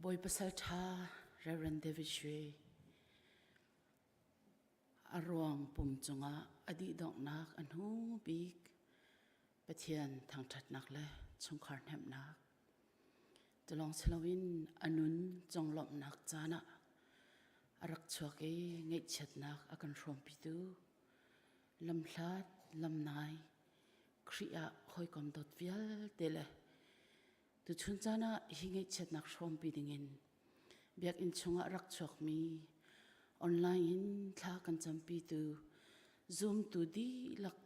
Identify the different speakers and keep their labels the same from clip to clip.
Speaker 1: Boy pasalta Reverend Shwe arwang pumchunga adi dong nak anhu big pathian thang that nak le chungkhar hem nak tolong selawin anun jonglom nak chana arak chuake ngei chet nak akan rom pitu lam hlat lam nai khria hoi kom dot vial tele tu chun chana hi ngei chet nak rom pi dingin biak in chunga rak chuak mi online in thla kan champi tu zoom tu di lak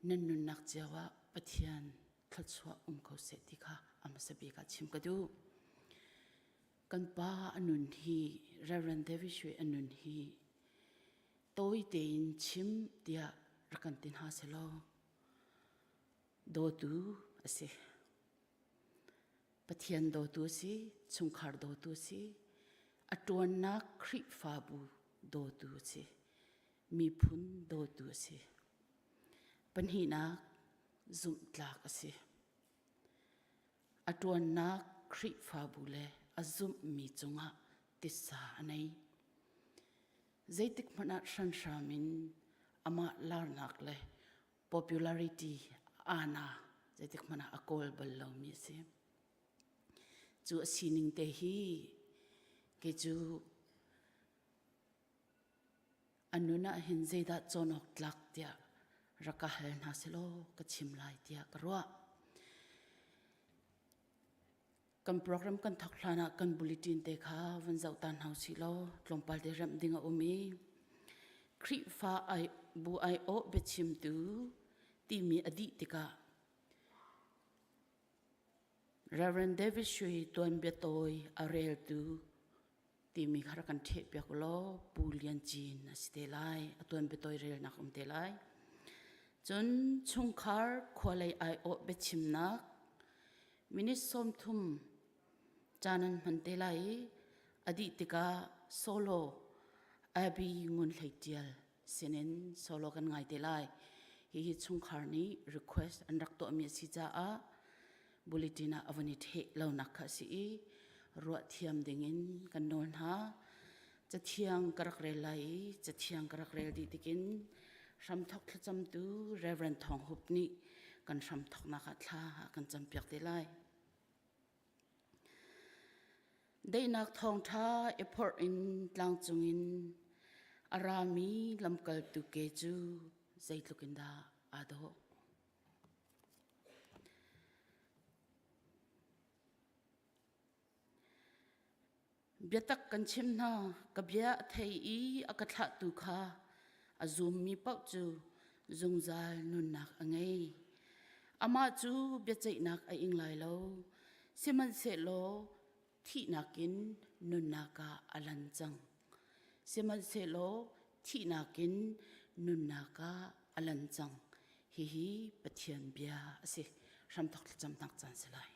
Speaker 1: nan nun nak chawa pathian khalchwa ko se tikha amasabi ka chim ka du kan pa anun hi Reverend Shwe anun hi toi te in chim tia rakan tin ha selo do tu ase pathian do tu si chungkhar do tu si atuan na khri fa bu do tu si mi phun do tu si panhi na zum tlak ase atuan na khri fa bu le azum mi chunga tisa anai zaitik mana shan shamin ama lar nak le popularity ana zaitik mana akol ballo mi se chu sining te hi ke chu anuna hin zeida chonok tlak tia rakahal na selo kachim lai tia karwa kan program kan thaklana kan bulletin te kha vanzau tan hausi lo tlompal de ram dinga umi khri fa ai bu ai o bechim tu ti mi adi tika Reverend Shwe toin betoi arel tu ti mi khara kan the pyak lo pulian chin astelai atoin betoi rel nak telai chon chungkhar khwalai ai o bechim nak minis som thum chanan mantelai adi tika solo abi ngun leitial senen solo kan ngai telai hi chungkhar ni request anrak to mi si cha a bulletina avani the lo nakha si ruat thiam dingin kan non ha chathiang karak relai chathiang karak rel di tikin ram thok thacham tu Reverend thong hupni kan ram thok na kha thla kan champyak telai dei nak thong tha effort in tlang chungin arami lamkal tu ke chu zaitlukinda ado biatak kan chim na kabya thei I akatha tu kha azum mi pau chu zungzal nun nak angai ama chu biachai nak a inglai lo siman se lo thi nakin nun naka alanchang siman se lo thi nakin nun naka alanchang hi pathian bia ase ram thok cham tak chan selai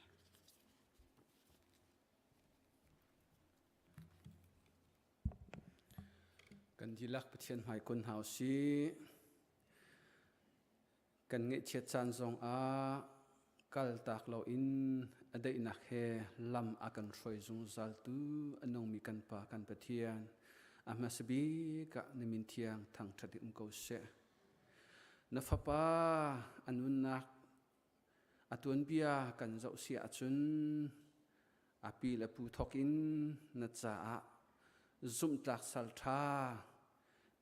Speaker 2: kan dilak pathian mai kun hau si kan nge chet chan zong a kal tak lo in adai nak he lam akan roi zung zal tu anong mi kan pa kan pathian ama sabi ka nimin thiang thang thadi ko se na fa pa anun nak atun bia kan zau sia chun api la pu thokin na cha a zum tlak sal tha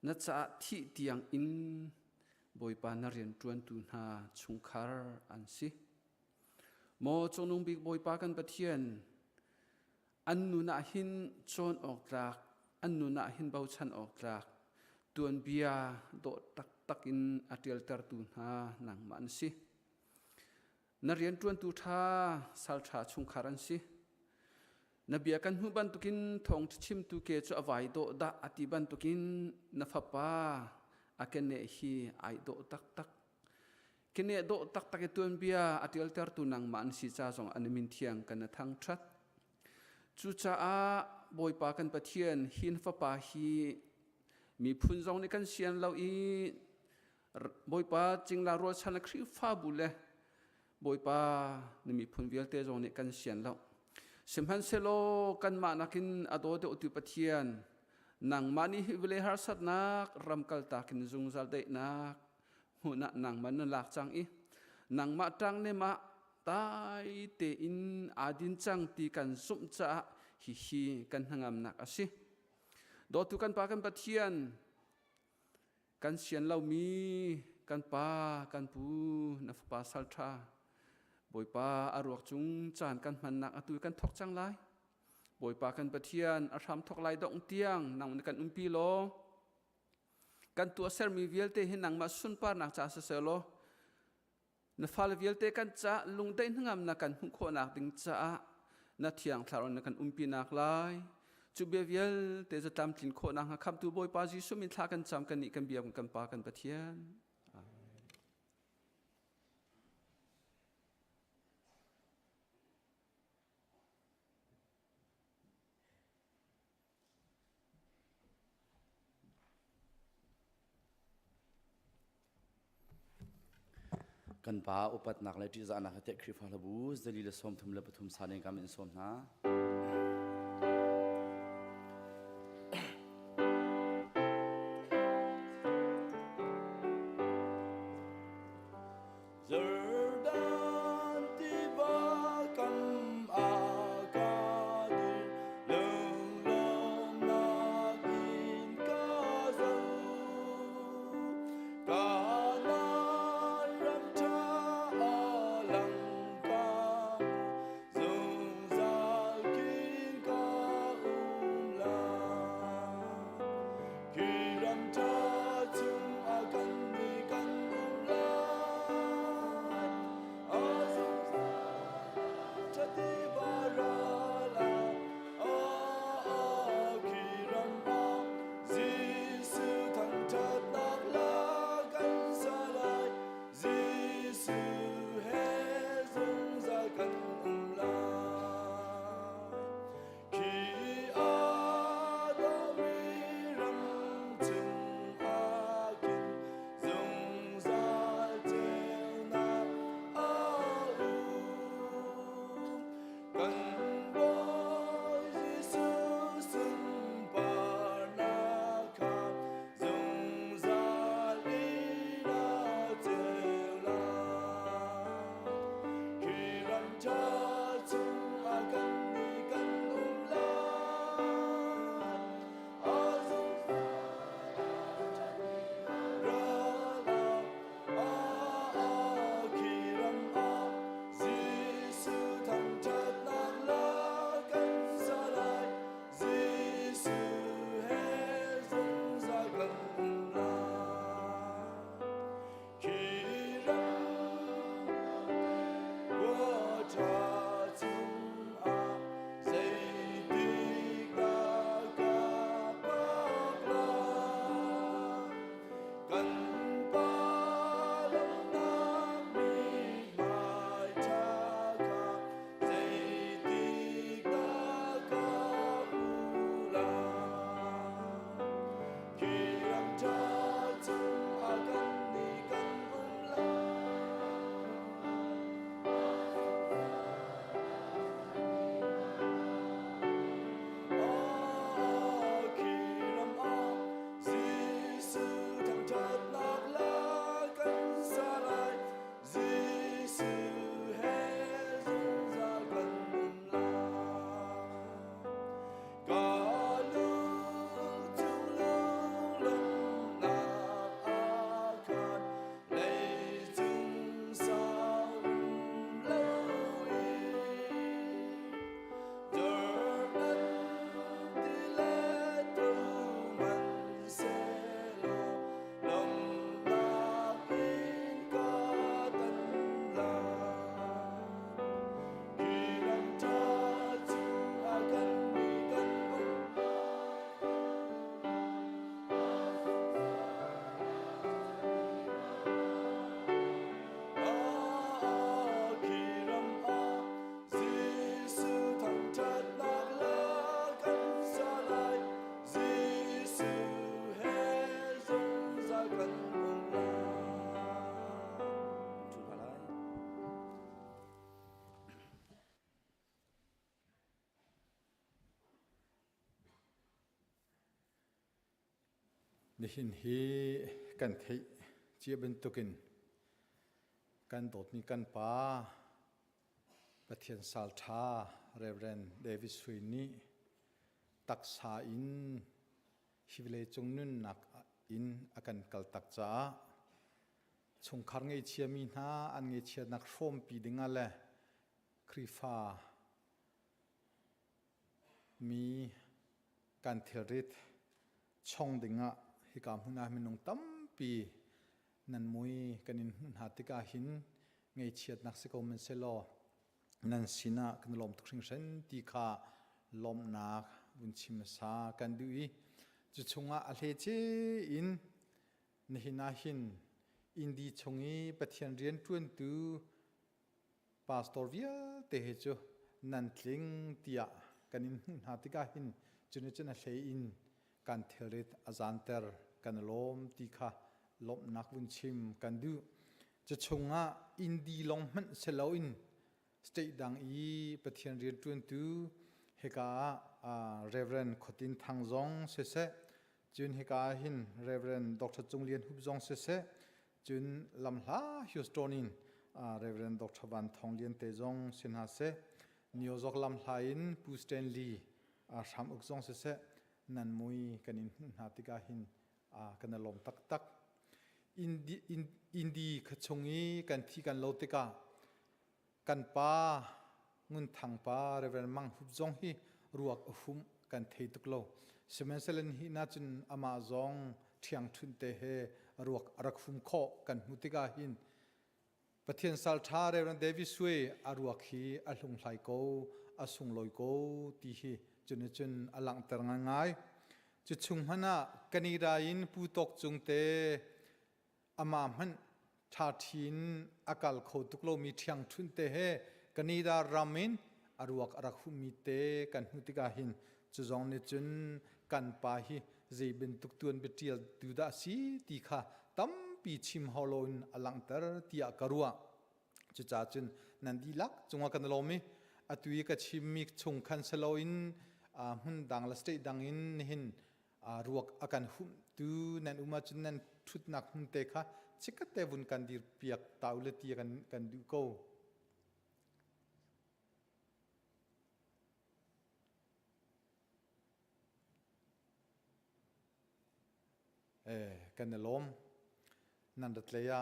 Speaker 2: na cha thi tiang in boipa na rian tuan tu na chungkhar an si mo chonung big boipa kan pathian annu na hin chon ok tlak annu na hin bau chan ok tlak tuan bia do tak takin atel tar tu na nang man si na rian tuan tu tha sal tha chungkhar an si nabia kan hu ban tukin thong chim tu ke chu awai do da ati ban tukin na fa pa akene hi ai do tak tak kene do tak tak tuan bia atil tar tu nang man si cha song animin thiang kan thang that chu cha a boi pa kan pathian hin fa pa hi mi phun zong ni kan sian lo I boi pa chingla ro chan khri fa bu le boi pa ni mi phun vial te zong ni kan sian lo simhan selo kan ma nakin ado de utu pathian nang mani hivle har sat nak ram kal takin zung zal de nak huna nang man lak chang I nang ma tang ne ma tai te in adin chang ti kan sum cha hi kan hangam nak asi do tu kan pa kan pathian kan sian lau mi kan pa kan pu na pa sal tha boi pa aruak chung chan kan man nak atu kan thok chang lai boi pa kan pathian a ram thok lai dong tiang nang kan umpi lo kan tu ser mi vielte hin nang ma sun par nak cha se lo na fal vielte kan cha lung dei ngam na kan hu kho nak ding cha na thiang tharon na kan umpi nak lai chu be viel te za tam tin kho na kham tu boi pa jisu min tha kan cham kan ni kan biam kan pa kan pathian
Speaker 3: kan pa upat nak le ti za na te khri pha labu zali le som thum le pathum sa ne kam in som na
Speaker 4: นี่หินฮีกันเทเจียเป็นตุกินกันโดดมีกันป้าประเทศซาลทาReverend David Shweนี่ตักษาอินฮิวเลจงนุนนักอินอากันกัลตักจ้าชงคารเงยเชียมีนาอันเงยเชียนักร่วมปีดิงอะไรครีฟ้ามีการเทริดช่องดิงะฮิกามหุนามินงตั้มปีนันมวยกันอินหาติกาหินเงยเชียนักสกอมันเซโลนันสินะกันลมทุกสิ่งเช่นตีขาลมนักบุญชิมสากันดูอีจุดชงะอัลเลเจอินนหินาหินอินดีชงอีปะเทียนเรียนจวนตูปาสตอร์เวียเตะจูนันทลิงเตียกันอินหาติกาหินจุนจุนอัลเลอินการเทริดอาจารย์เตอร์กันลมตีขาลมนักบุญชิมกันดูจุดชงะอินดีลงมันเซลอินสเตดังอีปะเทียนเรียนจวนตูเฮกาReverend ขดินทางจงเสเสจุนเฮกาหิน Reverend ดรจงเลียนหุบจงเสเสจุนลำลาฮิวสโตนินReverend ดรวันทองเลียนเตจงสินหาเสนิวจอกลำลาอินปูสเตนลีชามอุกจงเสเสนันมวยกันอินนาติกาหินกันลมตักตักอินดีขชงอีกันที่กันโลติกากันป้างุนทางป้าเรเวนมังหุบจงฮีรัวหุมกันเทตุกโลสมัยเซเลนฮีน่าจุนอามาจงเทียงทุนเตเฮรัวรักหุมโคกันมุติกาหินประเทศซาลทาเรเวนเดวิสเวอารัวฮีอาลุงไลโกอาสุงลอยโกตีฮีจุนอาลังเตรงง่ายจุดชุมฮนะกันนีรายินปูตกจุงเตอามามันชาทินอากาศโคตุกโลมีเทียงทุนเตเฮกันนีดารามินอารวกรักหุมิเตกันมุติกาหินจุจงเนจุนกันปาฮิเจบินตุกตวนเบติลดูดาสีตีขาตั้มปีชิมฮอลอนอลังเตอร์ตีอากรัวจุจ่าจุนนันดีลักจงว่ากันโลมิอตุยกัชิมิกชงคันเซโลอินหุ่นดังละสเตดังอินหินรวกอาการหุมตูนันอุมาจุนนันทุดนักหุมเตค่ะชิคเตวุนกันดีเปียกตาวเลตีกันดูโกกันลมนันดัตเลยะ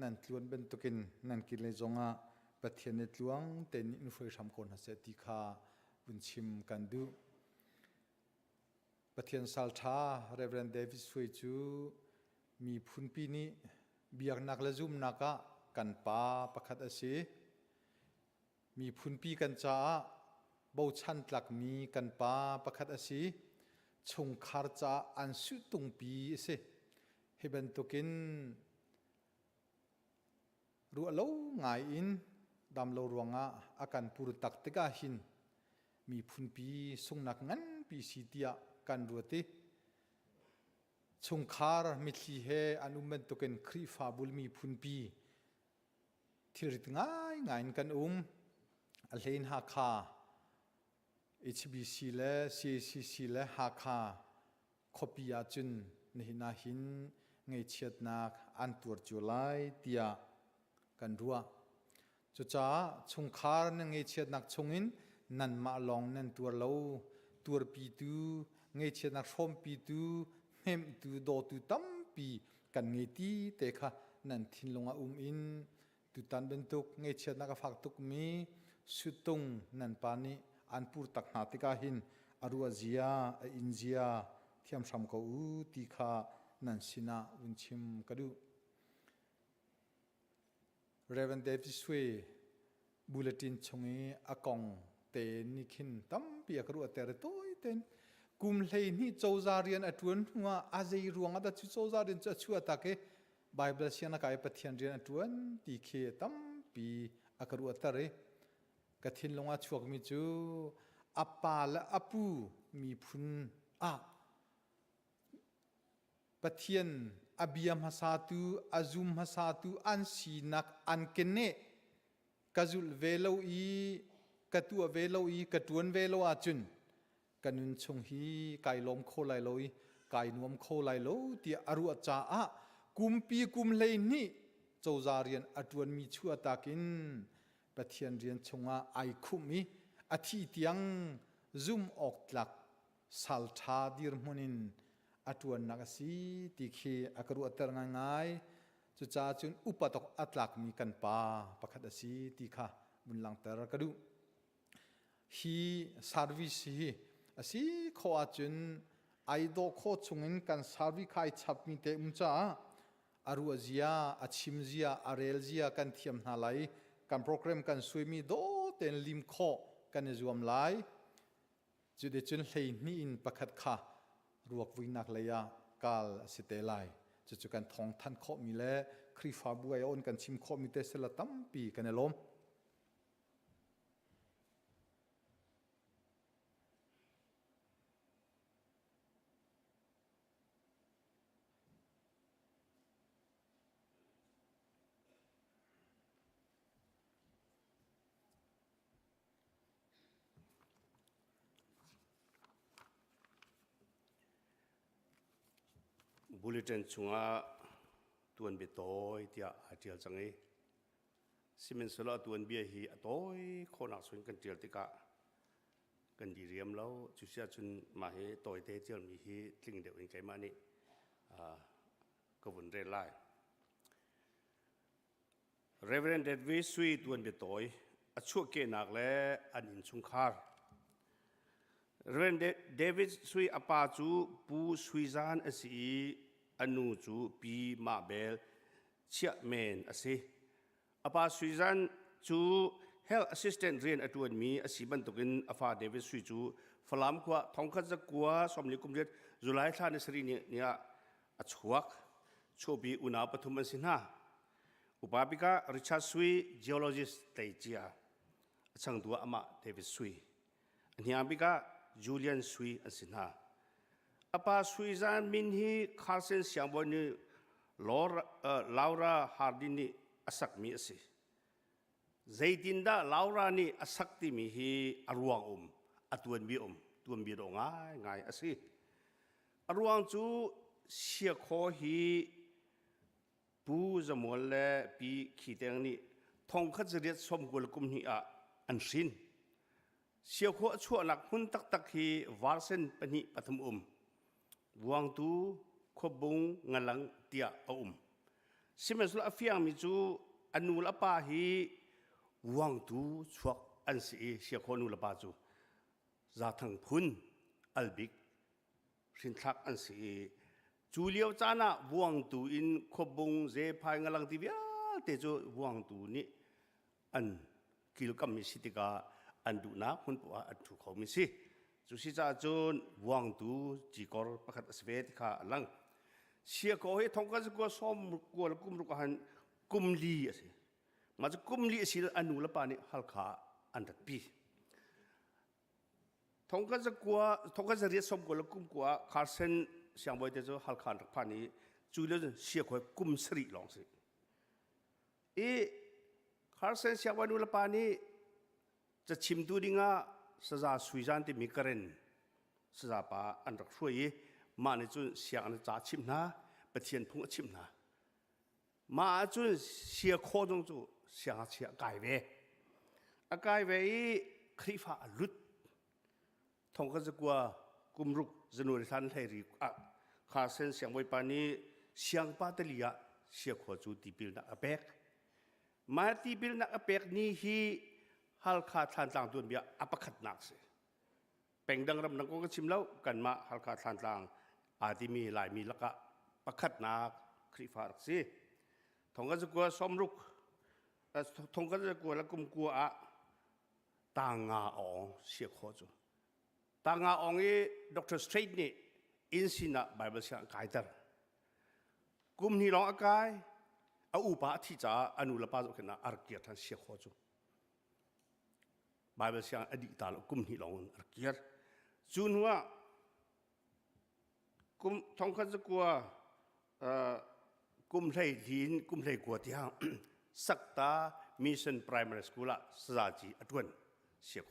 Speaker 4: นันทลวนเป็นตุกินนันกินเลยจงะปะเทียนตลวงเตนินุฟยสามคนหาเสติขาบุญชิมกันดูปะเทียนซาลทาเรเวนเดวิสวยจูมีพุนปีนี้เบียกนักละจุมนักะกันป้าประคัดอาศัยมีพุนปีกันจ้าบ่ชันตลักมีกันป้าประคัดอาศัยชงคาร์จ้าอันสุดตรงปีเสให้เป็นตุกินรู้เล่าง่ายอินดำเล่ารวงอาการปุรตักติกาหินมีพุนปีส่งนักงั้นปีสีเตียกันรัวติชงคาร์มิลีเฮอนุมันตุกันครีฟาบุลมีพุนปีที่ริดง่ายกันอัลเลนฮาคาHBC และ CACC และฮาคาคอปีอาจุนนี่นาหินไงเชียดนักอันตัวจุไลเตียกันรัวจุจ้าชงคาร์นั่งไงเชียดนักชงอินนันมาลองนั่นตัวเราตัวปีตูไงเชียดนักชมปีตูเฮมตูโดตูตั้มปีกันไงตีเตค่ะนั่นทิ้งลงอินตุตันเป็นตุกไงเชียดนักฝักตุกมีสุดตรงนั่นปานีอันปูตักนาติกาหินอารัวเจียอินเจียเทียมสามกูตีขานันสินาอุนชิมกระดู Reverend David Shwe บูเลตินชงอากองเตนิคินตั้มปีกระดูเตระโต้ยเตนกุมเลยนี่โจซาเรียนอัตวนว่าอาเจรวงอัตจุโจซาเรียนจะช่วยตาเกไบเบิลเชียนกายปฏิญาณเรียนอัตวนตีเคตั้มปีกระดูเตระกฐินลงอาช่วงมิจูอัปปาและอัปูมีพุนปะเทียนอบิยมฮัสาตูอาซุมฮัสาตูอันสีนักอันเกเนกะจุลเวโลอีกะตัวเวโลอีกะตวนเวโลอาจุนกันนุนชงฮีไก่ลมโคไลโลอี กายนวมโคไลโลที่อรุจาอะกุมปีกุมเลยนี่เจ้าจาเรียนอดวนมีชั่วตากินปะเทียนเรียนชงอาไอคุมีอธิเตียงซุ่มออกหลักสัลทาดิรมุนินอดวนนักสีติเคอักรุอัตรง่ายจุจ้าจุนอุปตกอัตลักมีกันป่าประคัดสีติค่ะบุญหลังเตระกระดูฮีสาร์วิสฮีสีขอจุนไอโดโคชงเงินกันสาร์วิคายชับมีเตมุจ้าอารุเซียอาชิมเซียอาเรลเซียกันเทียมนาไลกันโปรแกรมกันสวยมีโดเต็นลิมโคกันจวมไลจุดจุนเลยนี่อินประคัดค่ะรวกวินักเลยกาลสิเตไลจุดกันทองทันโคมีเล่ครีฟาบุยอนกันชิมโคมีเตสละตั้มปีกันเอลม
Speaker 5: บุลเลตินช่วงตัวนเบตอยที่อาเจียจังเอสิมันสละตัวนเบียฮีตอยคนนักส่วนกันเจียติกะกันดีเรียมแล้วจุดเสียจนมาเฮตอยเตเจียมีฮีทิ้งเดียวเองใจมานี่ก็วนเรไลReverend เดวิสสุยตัวนเบตอยอัชวเกนักและอันอินชุงคาร์Reverend เดวิดสุยอปาจูปูสุยซานอสีอนุจูปีมาเบลเชียเมนอสีอปาสุยซานจู Health Assistant เรียนอตัวมีอสีบันตุกินอฟาเดวิดสุยจูฟลามกว่าทองคัดจักว่าสมลิกุมเรียจุไลท่านสรีเนี่ยอชวกโชบีอุณาปฐุมันสินะอุปาปิการิชาร์ดสุย Geologist เตจิอาช่างตัวอามาเดวิดสุยอันนี้อาปิกาJulian Shwe อันสินะอปาสวีซานมินฮีคาร์เซนเสียงบอนีลาวราฮาร์ดินีอสักมีสิเจดินดาลาวรานีอสักติมีฮีอรวงอตวนบีตวนบีดงง่ายอสิอรวงจูเสียขอฮีปูจมวลเลปีขีเตงนี้ทองขัดเรียดสมกุลกุมฮีอันสินเสียขวชั่วหลักหุ่นตักฮีวาร์เซนปนิปฐมวางตูขบงงลังเตียสิเมสุลอาฟิยังมิจูอนุลปาฮีวางตูชวกอันสีเสียขวนุลปาจูจาทังพุนอัลบิกสินทักอันสีจูเลียวจานะวางตูอินขบงเจพายงลังติเวียเตจูวางตูนี่อันกิลกัมมิสิติกาอันดูนักคนปัวอันถูกเขามิสิจุสิจ้าจนวางดูจีกอร์ประคัตสเวทข้าลังเสียก็ให้ทองกันสกัวซ้อมกัวกุมรุกหันกุมลีสิมาจะกุมลีสิอันนูละปานี่ฮัลขาอันดับปีทองกันสกัวทองกันสเรียซ้อมกัวกุมกัวคาร์เซนเสียงบอยเตจูฮัลขาอันดับปานี่จุเลียเสียก็กุมสรีลองสิคาร์เซนเสียงบอยนูละปานี่จะชิมดูดิงาสซาสุยจานที่มีกระเรนสซาปาอันรักช่วยมาในจุนเสียงอันจ่าชิมนะปะเทียนพุ่งชิมนะมาจุนเสียโคจงจูเสียงเสียกายเวกายเวคริฟาลุดทองกันจะกว่ากุมรุกจนุริทันไทริข้าเส้นเสียงไว้ปานี้เสียงปาตลียเสียโคจูตีบิลนักเปกมาตีบิลนักเปกนี้ฮีฮัลคาทานต่างตัวเบียอปขัดนักสิเป็นดังรำนักก็ชิมแล้วกันมาฮัลคาทานต่างอาจจะมีหลายมีละกะประคัดนักคริฟาร์สิทงก็จะกลัวสมรุกทงก็จะกลัวแล้วกุมกลัวต่างงาอองเสียโคจูต่างงาอองนี้ดร.สเตรทนี่อินสินะไบเบิลเสียงไกด์เตอร์กุมนี่ร้องอากายเอาอุปาที่จะอนุลปาจุกันนะอาร์เกียทันเสียโคจูไบเบิลเสียงอดีตตาลกุมนี่ร้องอาร์เกียจูนว่ากุมทองคันจะกลัวกุมไทยลีนกุมไทยกวดที่ห้างสักตามิชชั่นไพรมารีสคูลสระจีอดวนเสียโค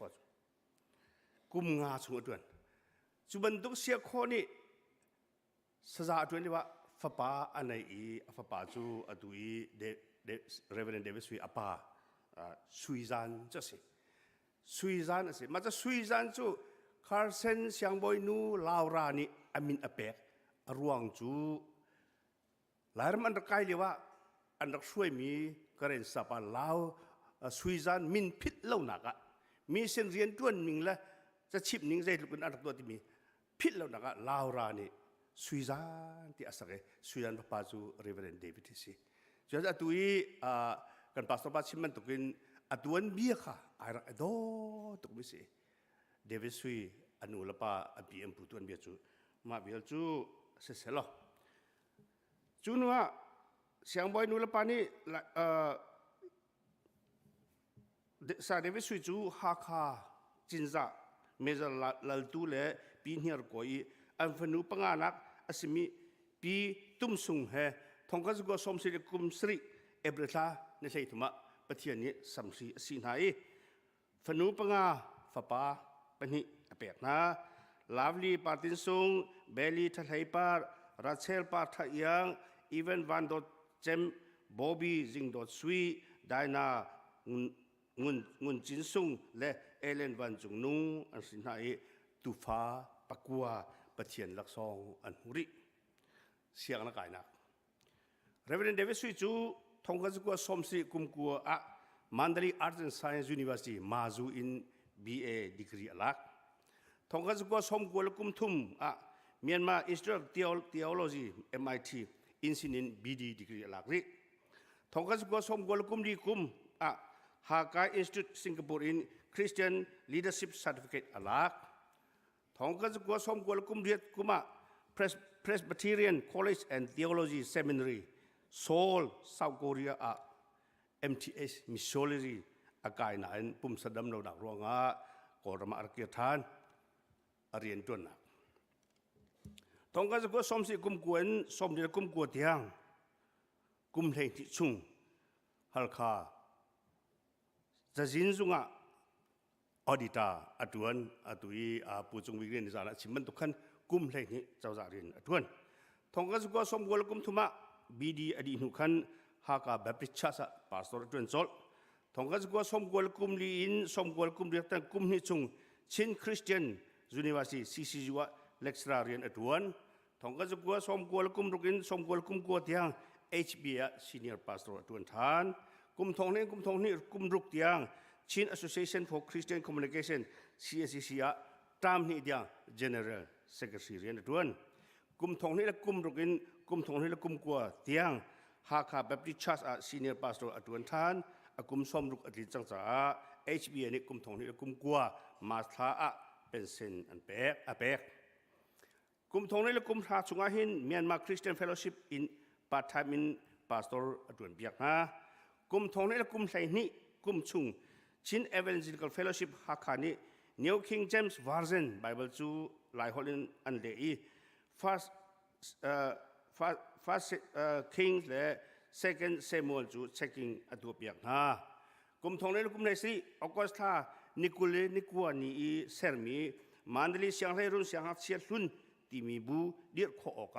Speaker 5: กุมงาสุดวนจุบันตุกเสียโคนี่ สะอาดด้วยว่าฟ้าป่าอันไหนฟ้าป่าจูอดุยReverend David Shwe อาป่าสุยจันจะสิสุยจันสิมาจะสุยจันจูคาร์เซนเสียงบอยนูลาวรานีอามินอเปกรวงจูหลายมันรักใครเลยว่าอันรักช่วยมีกระเรนสับลาวสุยจันมินพิษเล่าหนักมีเส้นเรียนต้วนมิงละจะชิบนิ่งใจลูกเป็นอันรักตัวที่มีพิษเล่าหนักลาวรานีสุยจันที่อาศัยสุยจันพระปาจู Reverend David ที่สิจนตัวกันปัสสาวะชิมันตุกินตัวนี้เบี้ยค่ะไอ้รักโดตุกมิสิเดวิดสุยอนุลปาอภิเอ็มปุตัวนี้เบี้ยจูมาเบี้ยจูเสร็จแล้วจูนัวเสียงบอยนุลปานี่สาเดวิดสุยจูฮักฮาจินซ่าเมจลลตูเล่ปีนี้รก้อยอันฟนุปังอานักอสิมีปีตุ้มซุงเฮทองกัสกัวสมศิริกุมสริเอบรตาในใช่ถุมะปะเทียนนี้สัมสีสินหายฟนุปังอาฟปาปนิอเปกนะลาวลีปาตินซุงเบลีทัลไฮปารัชเชลปาทัยยังอีเวนวันดอเจมบอบบี้จิงดอสวีไดนางุนจินซุงและเอเลนวันจุงนุงอันสินหายตุฟ้าปะกัวปะเทียนลักซองอันหุริเสียงนักไก่นักReverend David Shwe จูทงกัสกัวสมศรีกุมกัวMandalay Arts and Science University มาจูอิน BA degree ลักทงกัสกัวสมกัวลกุมทุมMyanmar Institute of Theology MIT อินสินิน BD degree ลักริทงกัสกัวสมกัวลกุมดีกุมHakai Institute Singapore in Christian Leadership Certificate ลักทงกัสกัวสมกัวลกุมเรียดกุมPresbyterian College and Theology Seminary Seoul South Korea MTS Missionary อากายนายปุ่มสะดำเราดักรวงกอรมาอาร์เกียทานเรียนจนนักทงกันจะก็สมศิกุมกวนสมเด็จกุมกวดยังกุมเฮงที่ชุงฮัลคาจะจินจุงอดีตาอดวนอดุยปูจงวิเรียนนิสานะชิมันตุขันกุมเฮงนี้เจ้าจารินอดวนทงกันจะก็สมกวลกุมทุมะบีดีอดีนุขันฮากาแบบริชาสปาสตอร์จวนโซลทงกันจะก็สมกวลกุมลีอินสมกวลกุมเรียกแต่กุมนี้ชุงชินคริสเตียนยูนิเวอร์ซิตี้ซีซีจูเลกซ์ราเรียนอดวนทงกันจะก็สมกวลกุมรุกินสมกวลกุมกวดยัง HBA Senior Pastor อดวนทานกุมทงนี้กุมรุกยัง Chin Association for Christian Communication CSCC ตามนี้ยัง General Secretary เรียนอดวนกุมทงนี้และกุมรุกินกุมทงนี้และกุมกวดยังฮาคาแบบริชาสSenior Pastor อดวนทานกุมสมรุกอดีตจังจ้า HBA นี่กุมทงนี้และกุมกวดมาสลาเป็นเซนอันเปกกุมทงนี้และกุมทาสุงาหินเมียนมาคริสเตียนเฟลโลชิพอินปาร์ทไทมินพาสตอร์อดวนเบียกนะกุมทงนี้และกุมไซนี่กุมชุงชินเอเวนเจลิคอลเฟลโลชิพฮักคานี่ New King James Version Bible จูหลายฮอลินอันเดียFirst Kings และ Second Samuel จู checking อดวนเบียกนะกุมทงนี้และกุมไนซีออกัสตานิคุเลนิกัวนีเซอร์มีมันเดลีเสียงให้รุ่นเสียงหักเสียรุ่นที่มีบูเดียร์ขอออก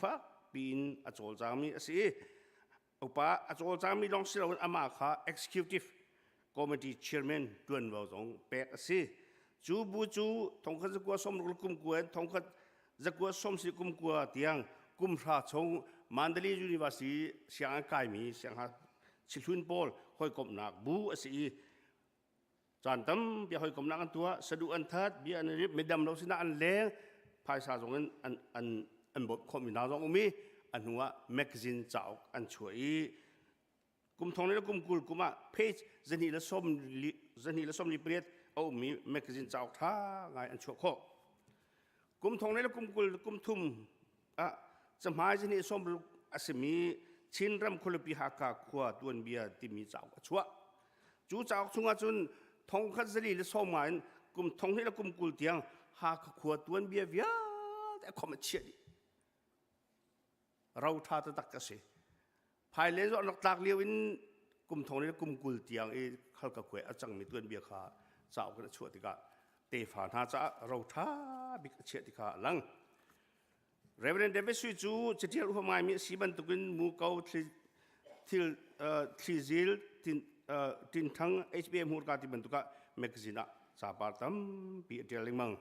Speaker 5: ฟ้าปีนอาจารย์จามีสิอุปอาจารย์จามีลองสิเราอามาค่ะ Executive Committee Chairman ดวนวาวจงเป็กสิจูบูจูทงคัดกัวสมรุกุมกัวทงคัดกัวสมศิกุมกัวเตียงกุมราชงมันเดลียูนิเวอร์ซิตี้เสียงกายมีเสียงหักสิรุ่นบอลคอยกบหนักบูสิจานตั้มเบียร์หอยกำลังตัวสะดุอันทัดเบียร์อันนี้ไม่ดำเราสินะอันแรงภายสาจงอันบทคอมมินาจงมีอันหัวแมกกาซีนเจ้าอันช่วยกุมทองนี้แล้วกุมกุลกุมเพจจะนี่ละส้มลิเปรียดเอามีแมกกาซีนเจ้าท่าไงอันช่วยข้อกุมทองนี้แล้วกุมกุลกุมทุ่มจะหมายจะนี่ส้มอาศมีชินรำคนละปีหากาขวดดวนเบียร์ที่มีเจ้าช่วยจู่เจ้าชุงอาจุนทงคัดสลีและสมัยกุมทงนี้และกุมกุลเตียงหากขวดตัวเบียวิอาแต่คอมเชียดิเราท่าตะตักกษภายเลนส์นักตักเลี้ยวินกุมทงนี้และกุมกุลเตียงเขากระขวยอาจังมีตัวเบียขาเจ้ากันช่วยติกาเตฟานหาจ้าเราท่าบิกเชียติกาหลัง Reverend David Sui chu chetial humai mi siban tukin mu kau thil zil tin thang HBM hur ka ti bentuka magazine sapartam pi tialing mang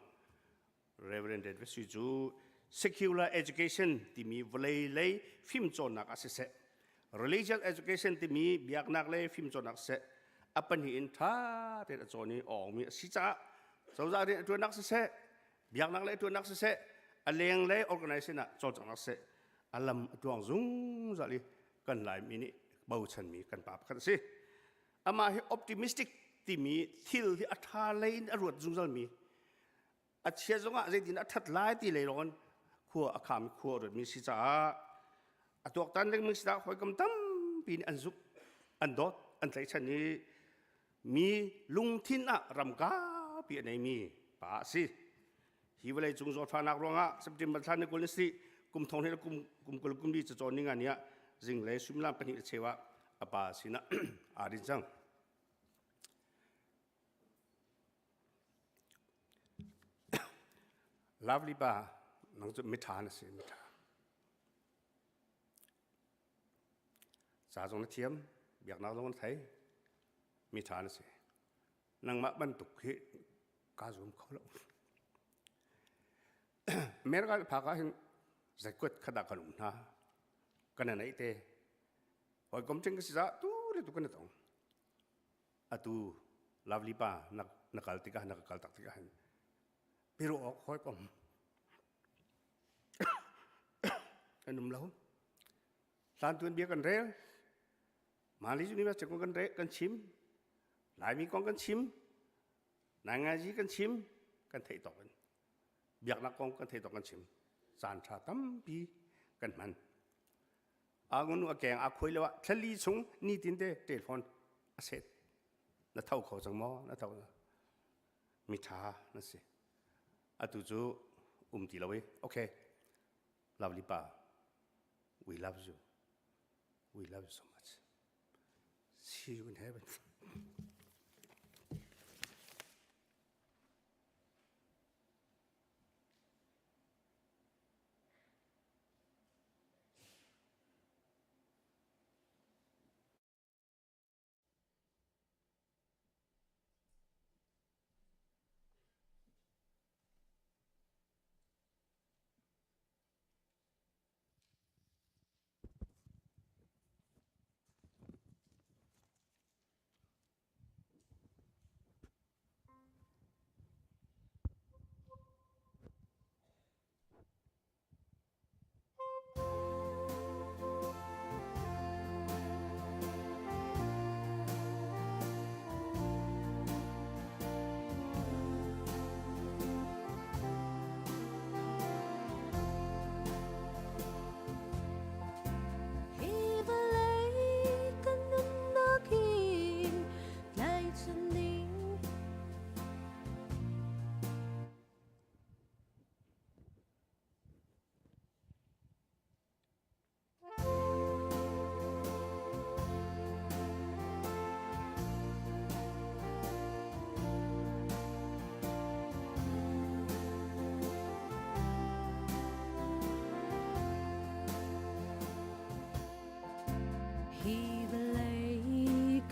Speaker 5: Reverend David Sui chu secular education ti mi volei lei phim chon nak asese religious education ti mi biak nak le phim chon nak se apan hi in tha te choni ong mi si cha so za ri tu nak se biak nak le tu nak se aleng le organization na chon nak se alam tuang zung za li kan lai mi ni bau chan mi kan pap khan si ama hi optimistic ti mi thil hi atha lein arut zung zal mi a chia zonga ze din a that lai ti le ron khua a kham khua rut mi si cha a tok tan leng mi si da khoi kam tam pin an zup an dot an tlai chan ni mi lung thin a ram ka pi nei mi pa si hi vele chung zo pha nak ronga september than ni kul si kum thong he kum di cha chon ni nga nia jing le sum lam pani chewa apa sina a rin chang lovely ba nang chu mitha na se mitha sa jong na thiam biak na jong thai mitha na se nang ma ban tuk hi ka zum kholo mer ga pha ka hin zakut khada kanum na kana nai te oi kom ching si za tu le tu kana tong atu lovely ba nakal tika nakal tak tika han pero ok khoi kom anum lo san tuan bia kan rel mali ju ni ba chekon kan re kan chim lai mi kong kan chim nai nga ji kan chim kan thei tok kan biak na kong kan thei tok kan chim san tha tam pi kan man angun a keng a khoi lewa thali chung ni tin de telephone a set na thau kho chang mo na thau mi tha na se atu chu ti lawi okay lovely pa we love you so much see you in heaven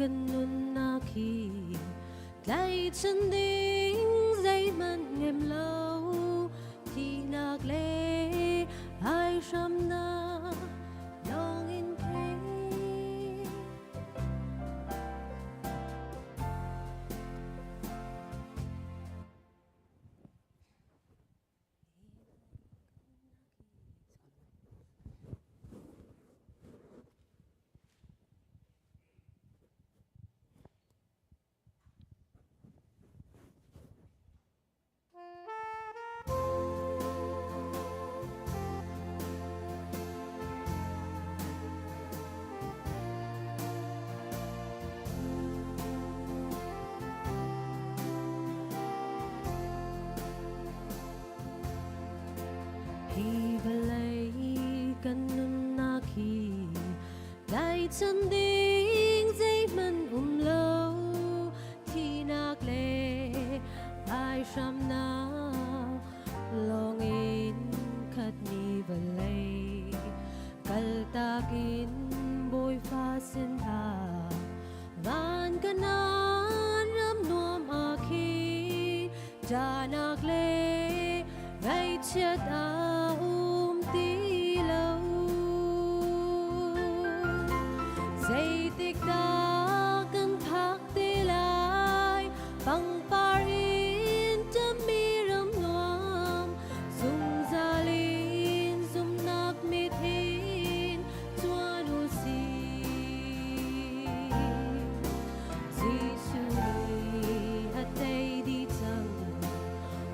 Speaker 6: cần nun na khi lại chân đinh dây mặn em lâu thì nạc lệ ai sắm na lòng in thế chân đinh dây mặn lâu thì nạc lệ ai sắm na lòng in khát nhiều và lây kal takin bôi pha sin tha van kanan ram nuam a khi janak le gai chet a ti lâu dây tích ta cần thác tê lại bằng par in chấm mi ram nuam zum za lin zum nak mit hin chuan u si Jesus at tay đi chăng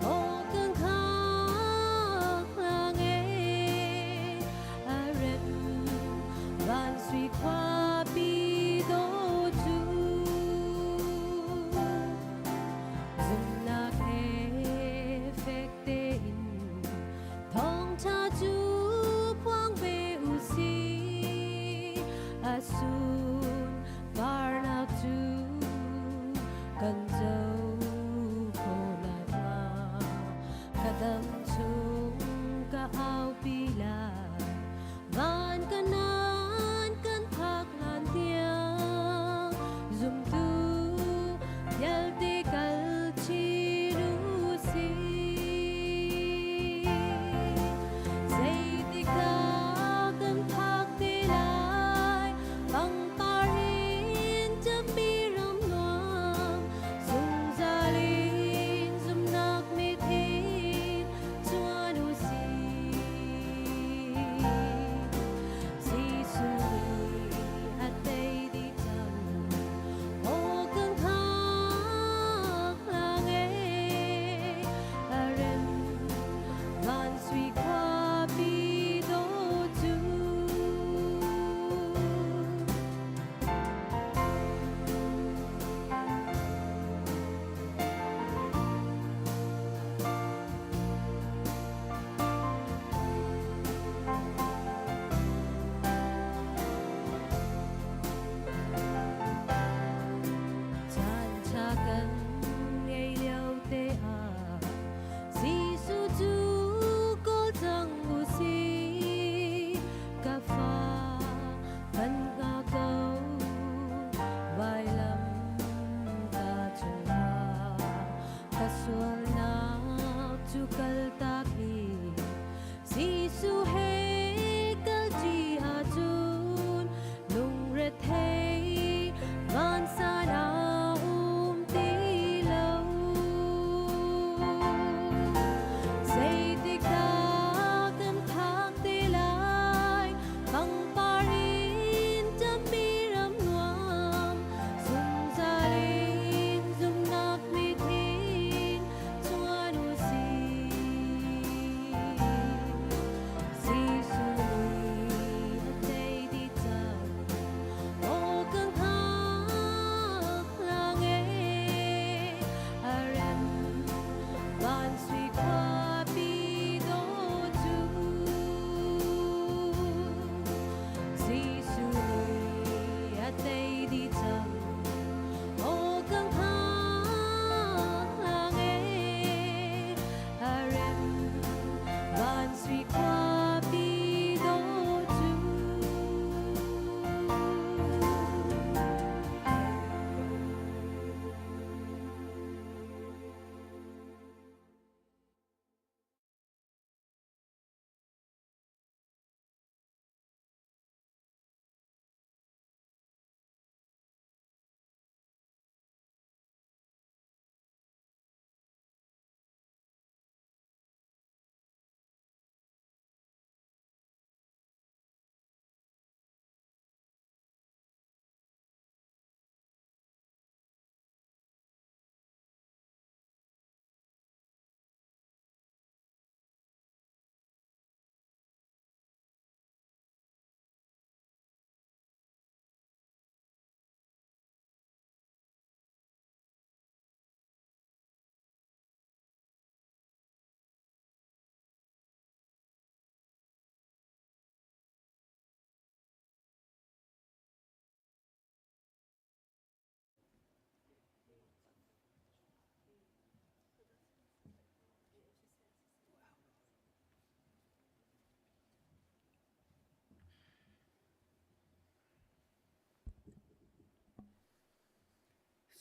Speaker 6: ô cơn khắc lang e a rem van suy qua bi do chu zum nak e phek te in thong cha chu quang ve u si a sun var nak chu cần dấu khô lạc ma kadam chung ka au pi la van kanan kan thak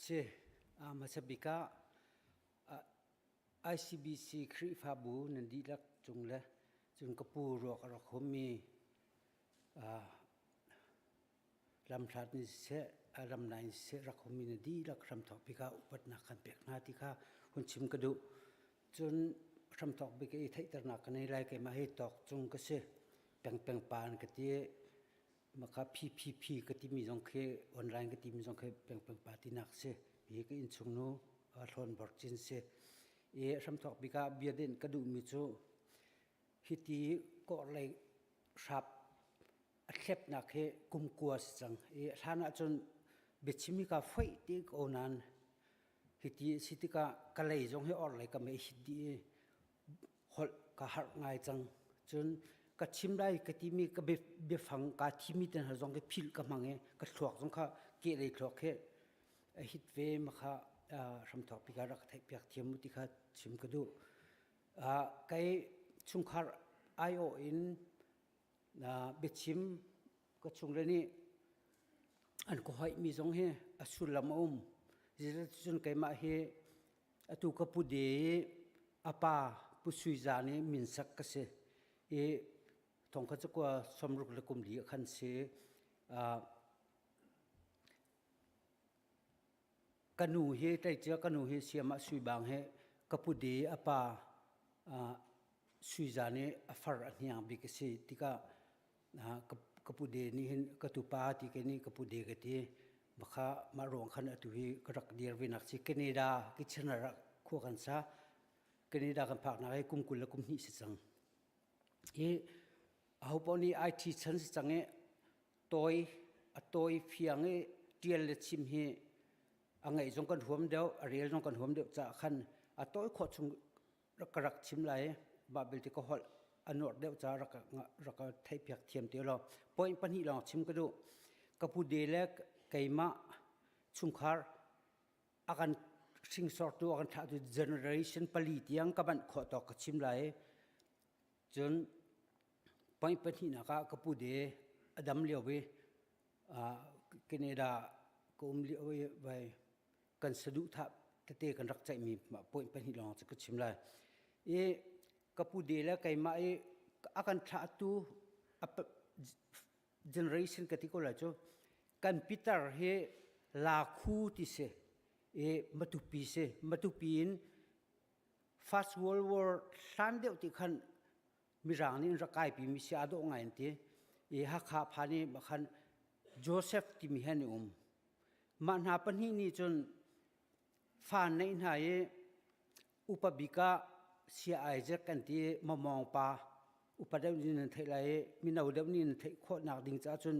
Speaker 7: se masabika ICBC คริฟาบูนันดีลักจงละจงกระปูรอกระคมีลำชัดนิเสลำนายเสรักคมีนันดีลักคำตอบพิกาอุปนักขันเปียกนาติกาคนชิมกระดูจนคำตอบพิกาอิทัยตระหนักในรายเกมาให้ตอกจงกเสเป็งปานกติมาครับพีกติมีจงเคออนไลน์กติมีจงเคเป็งปาตินักเสมีก็อินชงโนทอนบอร์จินเสคำตอบพิกาเบียดินกระดูมิจูฮิตีก็เลยชับเข็บนักเหกุมกัวสังท่านอาจารย์เบชิมิกาไฟติกโอนันฮิตีสิติกากะเลยจงให้ออกเลยก็ไม่ฮิตีหดกะหักง่ายจังจนกะชิมได้กะที่มีกะเบฟังกะที่มีแต่หาจงกะพิลกะมังกะถลอกจงค่ะเกเลยถลอกเหฮิตเวมค่ะคำตอบพิการรักไทยเปียกเทียมมุติค่ะชิมกระดูไกชุงคาร์ไอโออินเบชิมก็ชุงเรนี่อันก็ให้มีจงเฮอสุลลมจิตจนไกมาเฮตุกปุเดอปาปุสุยจานีมินสักกเสทองขัดกว่าสมรุกเลกุมลีขันเสกันูเฮใจเจ้ากันูเฮเสียมาสุยบางเฮกปุเดอปาสุยจานีอฟาร์นี่ยังบิกเสติกากปุเดนี่เห็นกตุปาติกนี่กปุเดกติมาข้ามารวงขันอตุวีกรักเดียร์วินักสิแคนาดากิจนารักคู่กันซะแคนาดากันพักนักให้กุมกุลและกุมนิสิจังเอาปนี้ไอทีชั้นจังตัวเพียงเดียร์เลชิมเฮอังไงจงกันหัวมเดียวเรียลจงกันหัวมเดียวจะขันตัวขดชงรักชิมไหลบาเบลติก็หออันนอดเดียวจะรักไทยเพียกเทียมเดียวเราพอยปัญหาเราชิมก็ดูกับผู้เดลกไก่มาชุมคาร์อาการสิ่งสอดตัวอาการถ้าดูเจเนอเรชันผลิตยังกับมันขอต่อกับชิมไหลจนพอยปัญหากับผู้เดอดัมเลี้ยวไปแคนาดาก็เลี้ยวไปกันสะดุดทับเตะกันรักใจมีพอยปัญหาเราจะกับชิมไหลกับผู้เดียร์ไก่มาอาการถ้าตัวเจเนอเรชันกันที่ก็แล้วจ้ะกันพิจารณาลาคูที่เสมาตุปีน First World War สันเดียวที่ขันมีร่างนี้รักไก่ปีมิเสียดงไงที่ฮักขาพานี่มาขันโจเซฟที่มีเห็นมันหาปัญหานี้จนฟันในหน้าอุปบิกาเสียไอเจกันที่มามองปาอุปเดี๋ยวนี้นั่นเท่าไรมีนาวเดี๋ยวนี้นั่นเท่าโคตรหนักดิ่งจ้าจน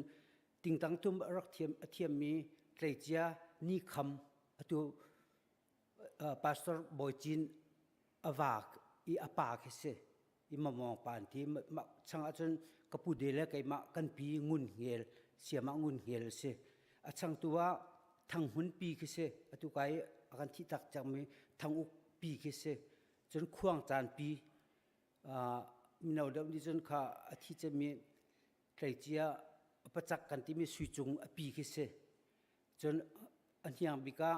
Speaker 7: ดิ่งตั้งทุ่มรักเทียมมีใจเจ้านี่คำตัวพาสตอร์บอยจินอวากอาปากเสมามองปานที่มาช่างจนกับผู้เดียร์ไก่มากันปีงุนเหียเสียมางุนเหียเสช่างตัวทางหุ่นปีเสตัวไก่กันที่ตักจังมีทางอุกปีเสจนขวางจานปีมีแนวเดิมที่จนข้าที่จะมีใครเจียประจักษ์กันที่มีสุยจงปีกิเสจนอันยังบิกา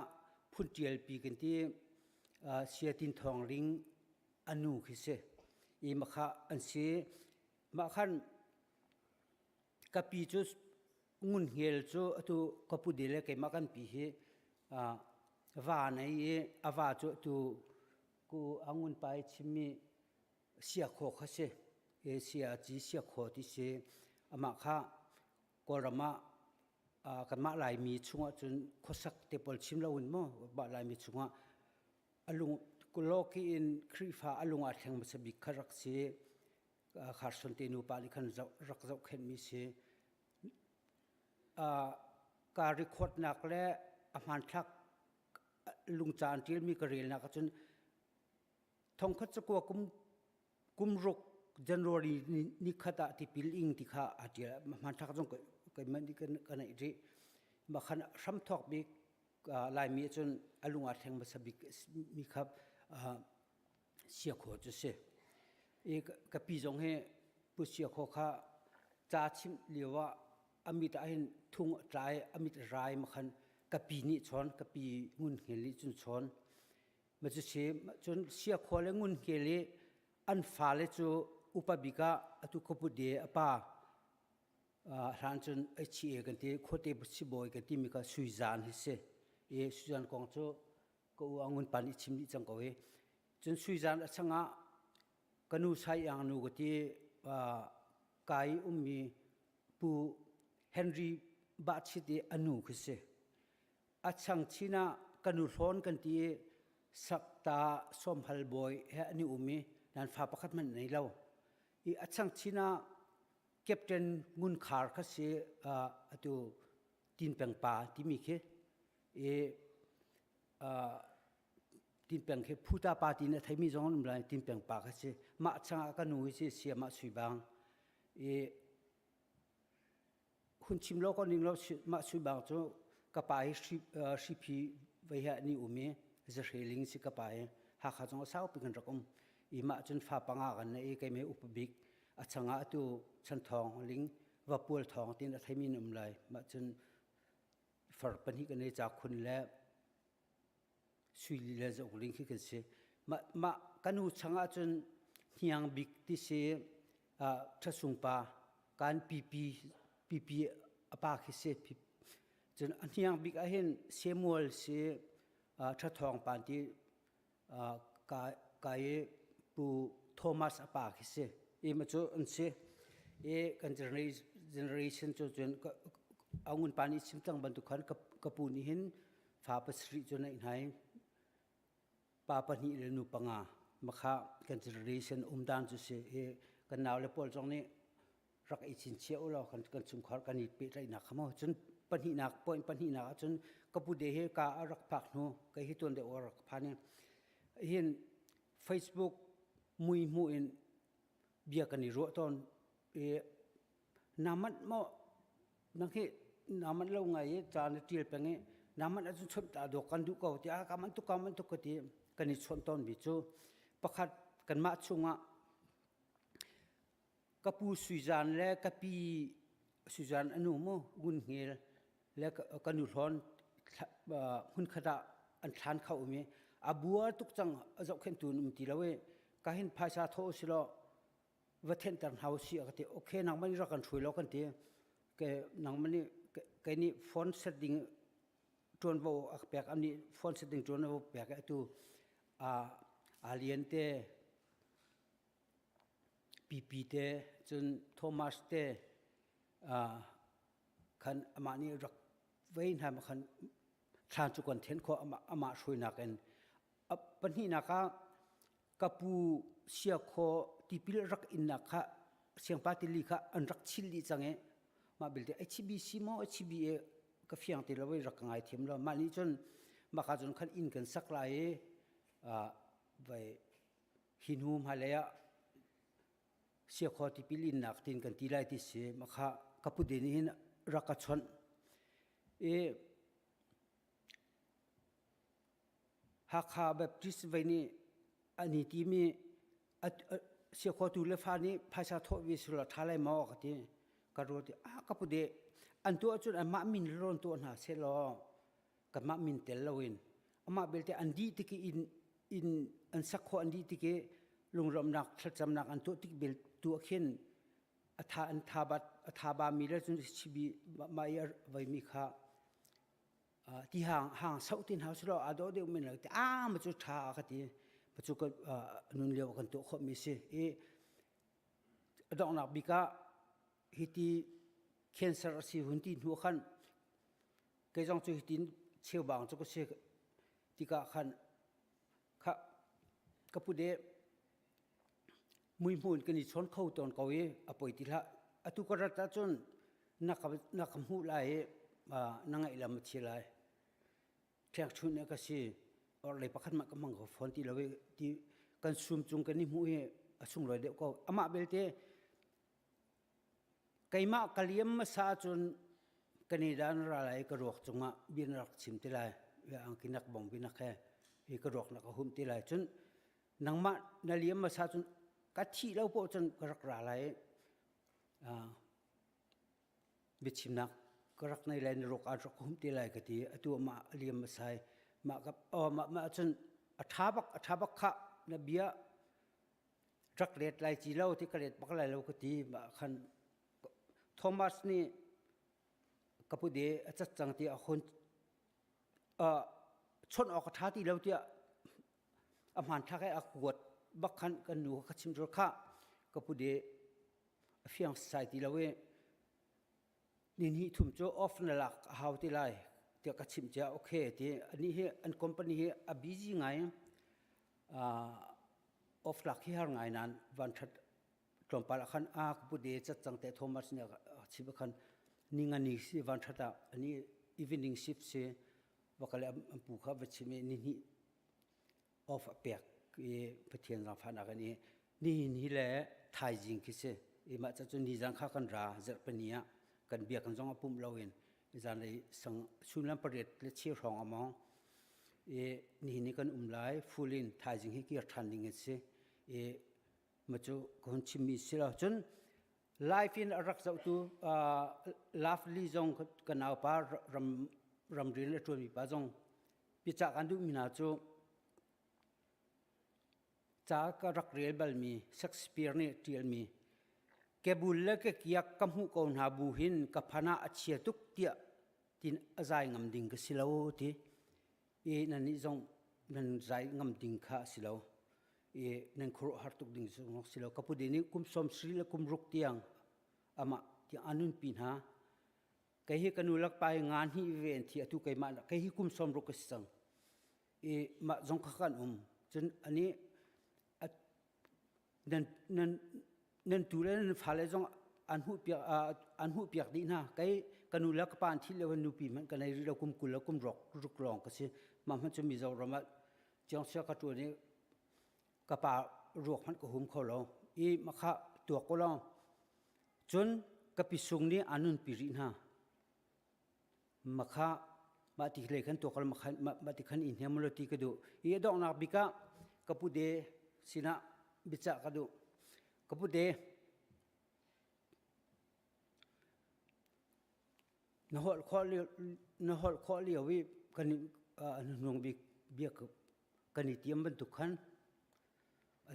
Speaker 7: พุ่นเจียลปีกันที่เสียตินทองลิงอนุกิเสมาข้าอันเสียมาขันกับปีจุดงุนเหียลจูตัวกับผู้เดียร์กันมากันปีเหว่าในอาวาจูตัวกูอังุนไปชิมีเสียขอเขาเสียเสียจีเสียขอที่เสียมาข้ากรมากันมาลายมีช่วงจนโคสักเตปอลชิมลาอุ่นมั้งบาลายมีช่วงอลุงกุโลกีอินครีฟ้าอลุงอาแข่งมาสบิคารักเสียขาดสนเตนูปาลิคันรักเจ้าเข็นมีเสียการรีคอร์ดนักและอามันทักลุงจานที่มีกระเรียนนักจนทองคัดสกัวกุมรุกจันวารีนิขตาที่พิลอิงที่ข้าอาทิตย์มันทักจงก็มันนี่กันไหนจีมาขันซ้ำทอกบิลายมีจนอลุงอาแทงมาสบิกมีครับเสียขอจะเสียกับปีจงให้ผู้เสียขอข้าจ่าชิมเรียกว่าอมิตรเห็นทุ่งใจอมิตรรายมาขัน กะปีนี่ช้อนกะปีงุนเฮลิจุนช้อนมาจะเชื่อจนเสียขวเลงุนเฮลิอันฟ้าเลจูอุปบิกาตุกบุเดอป้าร้านจนไอชีกันที่โคตรบุษบอยกันที่มีก็สุยจานฮิเซสุยจานกองโจก็อังุนปันอิชิมดิจังก็เวจนสุยจานสังะกันนูใช้ยังนูก็ที่กายมีปูเฮนรี่บาชิตอนูฮิเซอัชังชินะกันนูร้อนกันที่สักตาสมฮัลบอยเฮอันนี้มีนั่นฟ้าประคัดมันในเราอีอัชังชินะเก็บเต็นงุนขาร์คัสเซตัวดินแปลงป่าที่มีเคดินแปลงเคพูดาป่าดินไทยมีจงนุ่มลายดินแปลงป่าคัสเซมาช่างกันนูเสียมาสุยบางคุณชิมโลก็นิ่งเรามาสุยบางโจกระป๋ายชิพีไว้ฮะนี่มีจะเฮลิงสิกระป๋ายหากเขาจงเศร้าเป็นกันรักอีมาจนฟ้าปังอากันในไกไม่อุปบิกอาช่างตัวชั้นทองลิงว่าปวดทองที่นั่นไทยมีนุ่มลายมาจนฝากปัญหากันในจากคนแล้วสุยลีเลจะอุลิงขึ้นกันเสียมากันหูช่างจนเฮียงบิกที่เสียทัศงปาการปีอปาคิเสียจนเฮียงบิกเห็นเสียมัวเสียทัศทองปานที่กายปูโทมัสอปาคิเสียมาจูอันเสียกันเจเนอเรชันจนเอาเงินปานิชิมตั้งบรรทุกขันกับปูนี่เห็นฟ้าประสิทธิ์จนไหนป้าปนิเลนุปังอามาข้ากันเจเนอเรชันดานจุเสียกันนาวเลปอลจงนี้รักอิชินเชียวเรากันสุมขารกันอีเปไรหนักขโมจนปัญหาหนักปอยปัญหาหนักจนกับปูเดเฮการักพักโนกับฮิตวนเดอรักพันเนี่ยเห็น Facebook มุยเบียกันนี่รัวตอนน้ำมันหม้อนักเหตุน้ำมันเราไงจานเตียลเป็นไงน้ำมันอาจจะชนตาดอกกันดูเขาที่อาการมันตุกที่กันนี่ชนตอนบิจูประคัดกันมาช่วงกับปูสุยจานและกับปีสุยจานอนุโมกุนเฮลและกันนุร้อนหุ่นขดาอันทานเข้ามีอาบัวตุกจังจะเข็นตุนตีละเวก็เห็นภาษาโทสิโลวัฒนธรรมเฮาสิก็ที่โอเคนังมันรักกันช่วยเรากันที่แกนังมันนี่แกนี่ฟอนต์เซตติ้งจวนโวอักเปียกอันนี้ฟอนต์เซตติ้งจวนโวเปียกตัวอาเลียนเตปีเตจนโทมัสเตขันอามานี่รักไว้ทำขันทานจุกันเทนขออามาช่วยนักกันปัญหานักกับปูเสียขอที่พิลรักอินนักเสียงปาติลิกอันรักชิลิจังเงมาบิลเตHBCโมHBAก็เฟียงติเราไว้รักง่ายเทียมเรามานี้จนมาขาจนขันอินกันสักหลายไปหินหูมาเลยเสียขอที่พิลินนักตินกันทีไรที่เสียมาขากับปูเดนี่รักกระชนหากขาแบบที่สมัยนี้อันนี้ที่มีเสียขอตูเลฟ้านี้ภาษาทวิสุรทาไลมาออกที่กระโดดกับปูเดอันตัวจุดอันมามินร้อนตัวหนาเสลอกับมามินเตลลวินมาเบลเตอันดีที่กีอินอันสักขออันดีที่กีลงรำนักสัจำนักอันตัวที่เบลตัวเข็นอันทาบามีแล้วจนชีบีมาเยอะไว้มีค่าที่ห่างเสาตินเฮาส์เราอาโดเดียวมันเลยแต่มาจุดท่ากันที่มาจุดก็นุ่นเลี้ยวกันตัวเขามีสิดอกนักบิกาฮิตีแคนเซอร์สิหุ่นที่หัวขันเกจงจุฮิตินเชี่ยวบางจุกเชี่ยที่กะขันกับผู้เดมุยมุนกันนี่ชนเข้าตอนเกาเออปอยติละอตุกรัตจนนักหูไล่นังไอลำเชียไล่แท็กชุนเนี่ยก็สิอะไรประคันมากมังกับฟอนที่เราที่กันซุ่มจุงกันนี่มุ้ยสุ่งลอยเดียวก็อามาเบลเตไก่มากะเลียมมาซาจนกันนี่ด้านอะไรกระโดดจงมาบินรักชิมที่ไรอังกินักบ่งบินนักแค่กระโดดนักหุ่มที่ไรจนนังมานาเลียมมาซาจนกัดที่เราพอจนกระรักอะไรบิชิมนัก กรักในแลนรกอารักหุ่มตีไหลกตีตัวมาเลียมมาใส่มากับมาจนอัฐาบักขะนเบียรักเล็ดไหลจีเล่าที่กระเล็ดบักไหลเรากตีมาคันโทมัสนี่กับผู้เดชจัดจังที่คนชนออกท้าที่เราที่อาหารทักให้อากวดบักขันกันหนูขัดชิมรักะกับผู้เดเฟียงใส่ที่เรานี่ทุ่มโจออฟนั่นแหละหาวที่ไรเดี๋ยวกัดชิมจะโอเคที่อันนี้อันคอมพานีอบิจิไงออฟหลักที่หาไงนั้นวันทัดตรงปลาขันกับผู้เดจัดจังแต่โทมัสเนี่ยชิบขันนี่งานนี้สิวันทัดอันนี้อีเวนติ้งชิฟเสียว่าก็เลยอันปูข้าวิชิมนี่ออฟเปียกเพื่อเทียนรำพันอะไรนี่แหละไทยจริงคิดเสียมาจะจนนิจังข้ากันราจะเป็นเนี้ยกันเบียกันจงอปุ่มเราเองจานเลยสังชุนลำประเด็จและเชี่ยวรองอมองนี่กันไลฟูลินไทยจริงให้เกียรติทันดิ่งเสียมาจูคนชิมิสิเราจนไลฟ์อินรักษาตัวลาฟลีจงกันเอาปารำเรียนและตัวมีป้าจงพิจารณาดูมินาจูจากรักเรียนบัลมีเซ็กซ์เปียร์เนี่ยเทียนมีแกบุลเล็กเกียกกำหูกอนหาบูหินกับพนาอัจฉริยทุกเตียตินอาศัยงำดิ่งกับสิลาวที่นั่นนี่จงนั่นใจงำดิ่งข้าสิลาวนั่นครูหัดทุกดิ่งจงสิลาวกับผู้เดนี่กุมสมศรีและกุมรุกเตียงอามาที่อานุนปีนหาใครให้กันนูลักไปงานที่เวนที่อตุกไกมาใครให้กุมสมรุกสังมาจงขันจนอันนี้นั่นตัวเล่นฟ้าเลยจงอันหูเปียกดีนะใครกันนูลักปานที่เลวันนูปีมันกันในเรากุมกุลแล้วกุมรุกรองก็สิมันจะมีเจ้าเรามาจังเสียกตัวนี้กระปารวกมันก็หุ่มเขาเรามาข้าตัวก็ลองจนกระปิสุงนี้อานุนปีรินะมาข้ามาติเลยขันตัวก็มาติขันอินเฮียมลติกระดูดอกนักบิกะกระปุเดสินะบิจักกระดูกระปุเดนหดข้อเลี้ยววิกันนงบิเบียกกันนิเตียมบรรทุกขัน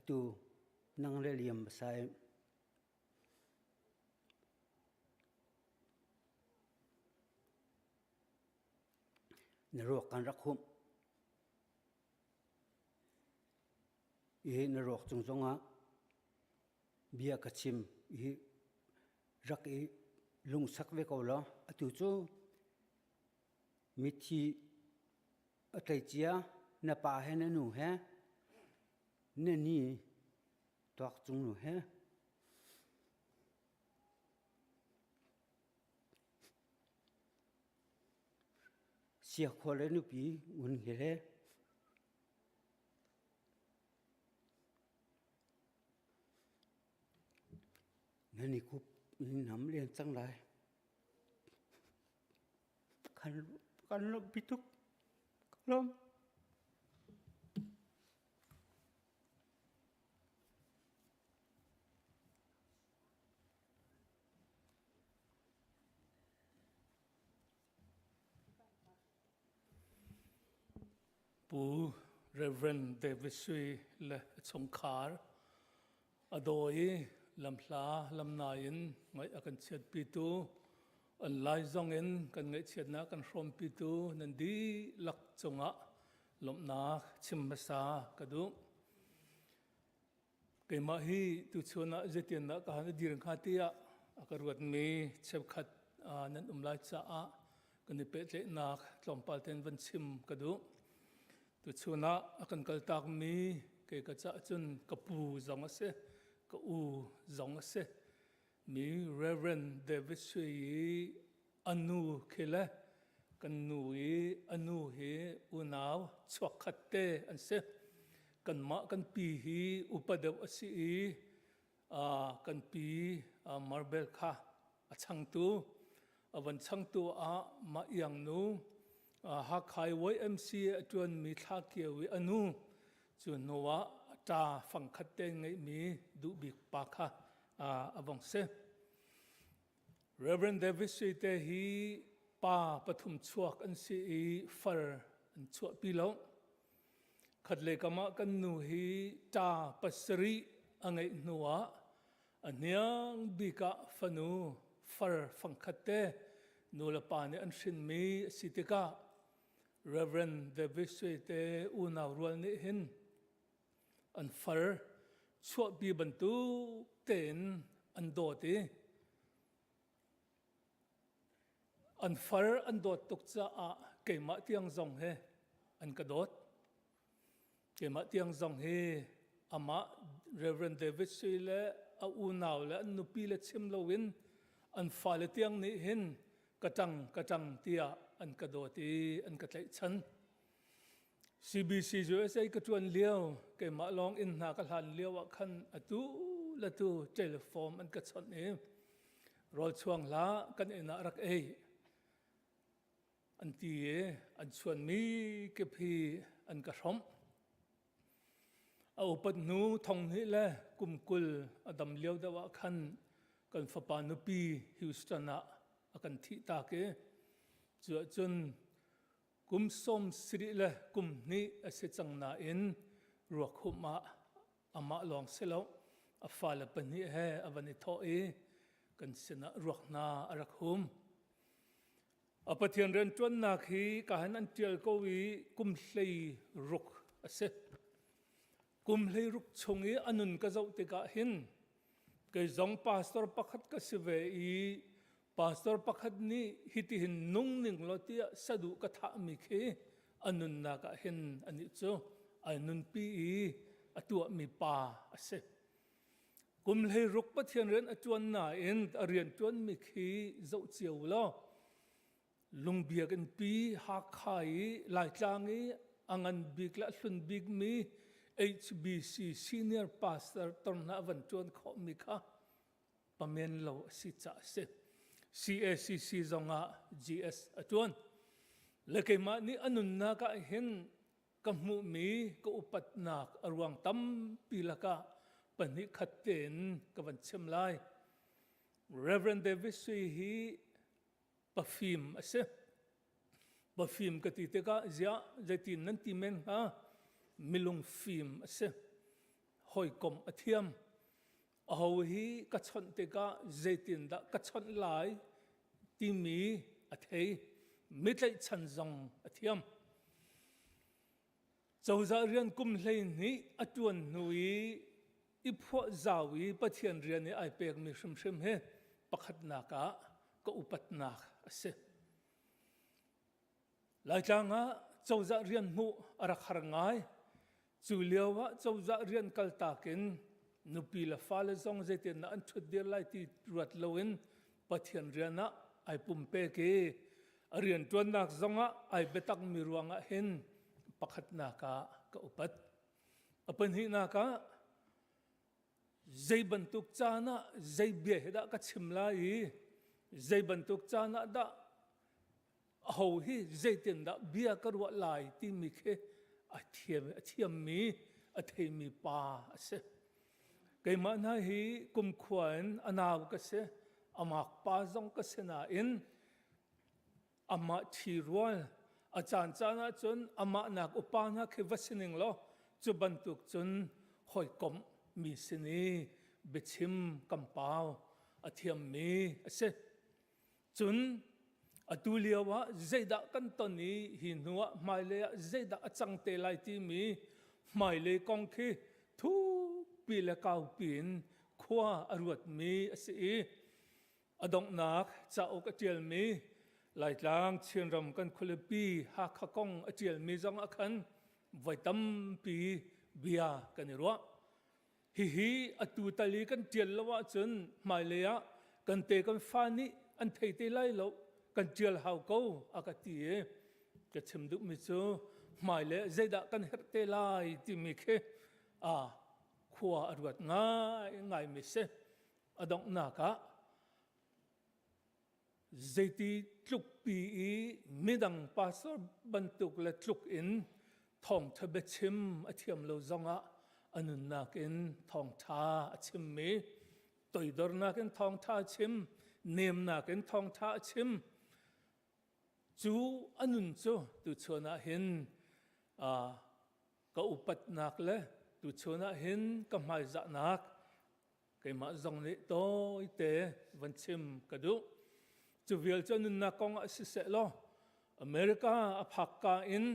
Speaker 7: ตัวนั่งเลี้ยมใส่ในโรคการรักคุมในโรคจงอ่ะเบียกชิมรักลุงสักเวกเอาละตัวจูมิทีอะไรเจียน่าป่าให้นั่นหนูแฮนี่ตัวจงหนูแฮเสียคนเลยนุปีอุ่นเกล้นั่นนี่กูน้ำเลี้ยงจังไรกันลบพิทุกลม
Speaker 8: ปู Reverend David Shwe และชงคาร์อโดยลำพลาลำนายินไงกันเชียดปีตูอันไลซองเอ็นกันไงเชียดนักกันรวมปีตูนันดีหลักจงะลมนาชิมภาษากระดูเกมาฮีตุชวนะเจติยนนักการดีรังคาติยะอากรวดมีเชฟขัดนันไลจ้ากันนิเปตเลนักลมปาเทนวันชิมกระดูตุชวนะกันกัลตากมีเกกระจ้าจุนกปูจังเสก็จงเสมี Reverend David Shwe อนุเคลกันนูอนุเฮอุนาวชวขัดเตอันเสกันมากันปีฮีอุปเดวสีกันปีมาร์เบลค่ะช่างตัววันช่างตัวมาอย่างนู้หากใครไว้ MC จวนมีท่าเกี่ยวอนุจวนนัวตาฟังขัดเตงไงมีดูบิกปากค่ะวังเส Reverend David Shwe เตฮี pa pathum chuak an si far an chuak pi lo khat le kama kan nu hi ta pasri angai nuwa anyang bika fanu far phangkhatte nula pa ne an shin mi sitika Reverend Shwe te unaw rual ni hin an far chuak pi bantu ten an do ti an far an dot tuk cha a keima tiang zong he an ka dot keima tiang zong he ama Reverend Shwe le a unaw le an nupi le chim lowin an fa le tiang ni hin katang tia an ka doti an ka tlai chan CBC USA ka tuan liao keima long in na ka hlan liao a khan atu la tu telephone an ka chon ni rol chuang la kan ena rak ei an ti an chuan mi ke phi an ka rom a upat nu thong hi le kumkul adam liao dawa khan kan fapa nu pi Houston a akan thi ta ke chun kum som sri le kum ni ase changna in ruak huma ama long selo a fala pani he avani tho kan sina ruak na arak hum apathian ren tuan na khi ka han an tial ko wi kum hlei ruk ase kum hlei ruk chungi anun ka zau te ka hin ke zong pastor pakhat ka sive pastor pakhat ni hiti hin nung ning lotia sadu ka tha mi khe anun na ka hin ani chu anun pi atua mi pa ase kum hlei ruk pathian ren atuan na in arian tuan mi khi zau chiu lo lungbiak in pi ha khai lai tlangi angan big la hlun big mi HBC senior pastor torna van tuan kho mi kha pamen lo si cha se CACC zonga GS atuan lekema ni anun na ka hin kamu mi ko upat nak arwang tam pilaka pani khaten kawan chemlai Reverend David hi pafim ase pafim katite ka zia zatin nan timen ha milung fim ase hoi kom athiam aho hi ka chon te ka zatin da ka chon lai ti mi athei mitlai chan zong athiam chawza rian kum hlei ni atuan nui ipho zawi pathian rian ni ai pek mi shrim he pakhat na ka upat na ase lai changa chawza rian mu arak harngai chuliawa chawza rian kaltakin nupi la fala zong zetin na an thut dir lai ti ruat lowin pathian riana ai pumpe ke arian tuan nak zonga ai betak mi ruanga hin pakhat na ka upat apan hi na ka zai bantuk chana zai bia heda ka chimlai zai bantuk chana da ho hi zaitin da bia ka ruat lai ti mi khe athiam mi athei mi pa ase keima na hi kum khwan anaw ka se amak pa zong ka sena in ama thirual achan chana chun ama nak upana khe vasining lo chu bantuk chun hoi kom mi sini bichim kampau athiam mi ase chun atuliawa zaida kan toni hinua maile zaida achang te lai ti mi maile kong khi thu pila kau pin khwa arwat mi ase adong nak cha ok atial mi lai tlang chinram kan khulapi ha khakong atial mi jong akhan vaitam pi bia kanirwa hi atu tali kan tial lawa chun mailea kan te kan fani an thei te lai lo kan tial hau ko akati ka chimdu mi chu maile zaida kan herte lai ti mi khe khwa arwat ngai mi se adong na ka zaiti tluk pi midang pastor bantuk le tluk in thong thabe chim athiam lo zonga anun nakin thong tha achim mi toidor nakin thong tha chim nem nakin thong tha chim จูอันนุนจูตุชนะเห็นก็อุปัตนักเลยตุชนะเห็นก็ไม่จะนักก็มาจงนี้โตอิเตวันชิมกระดูจูเวลจนุนนักกองอาศิเสลอเมริกาอภักกาอิน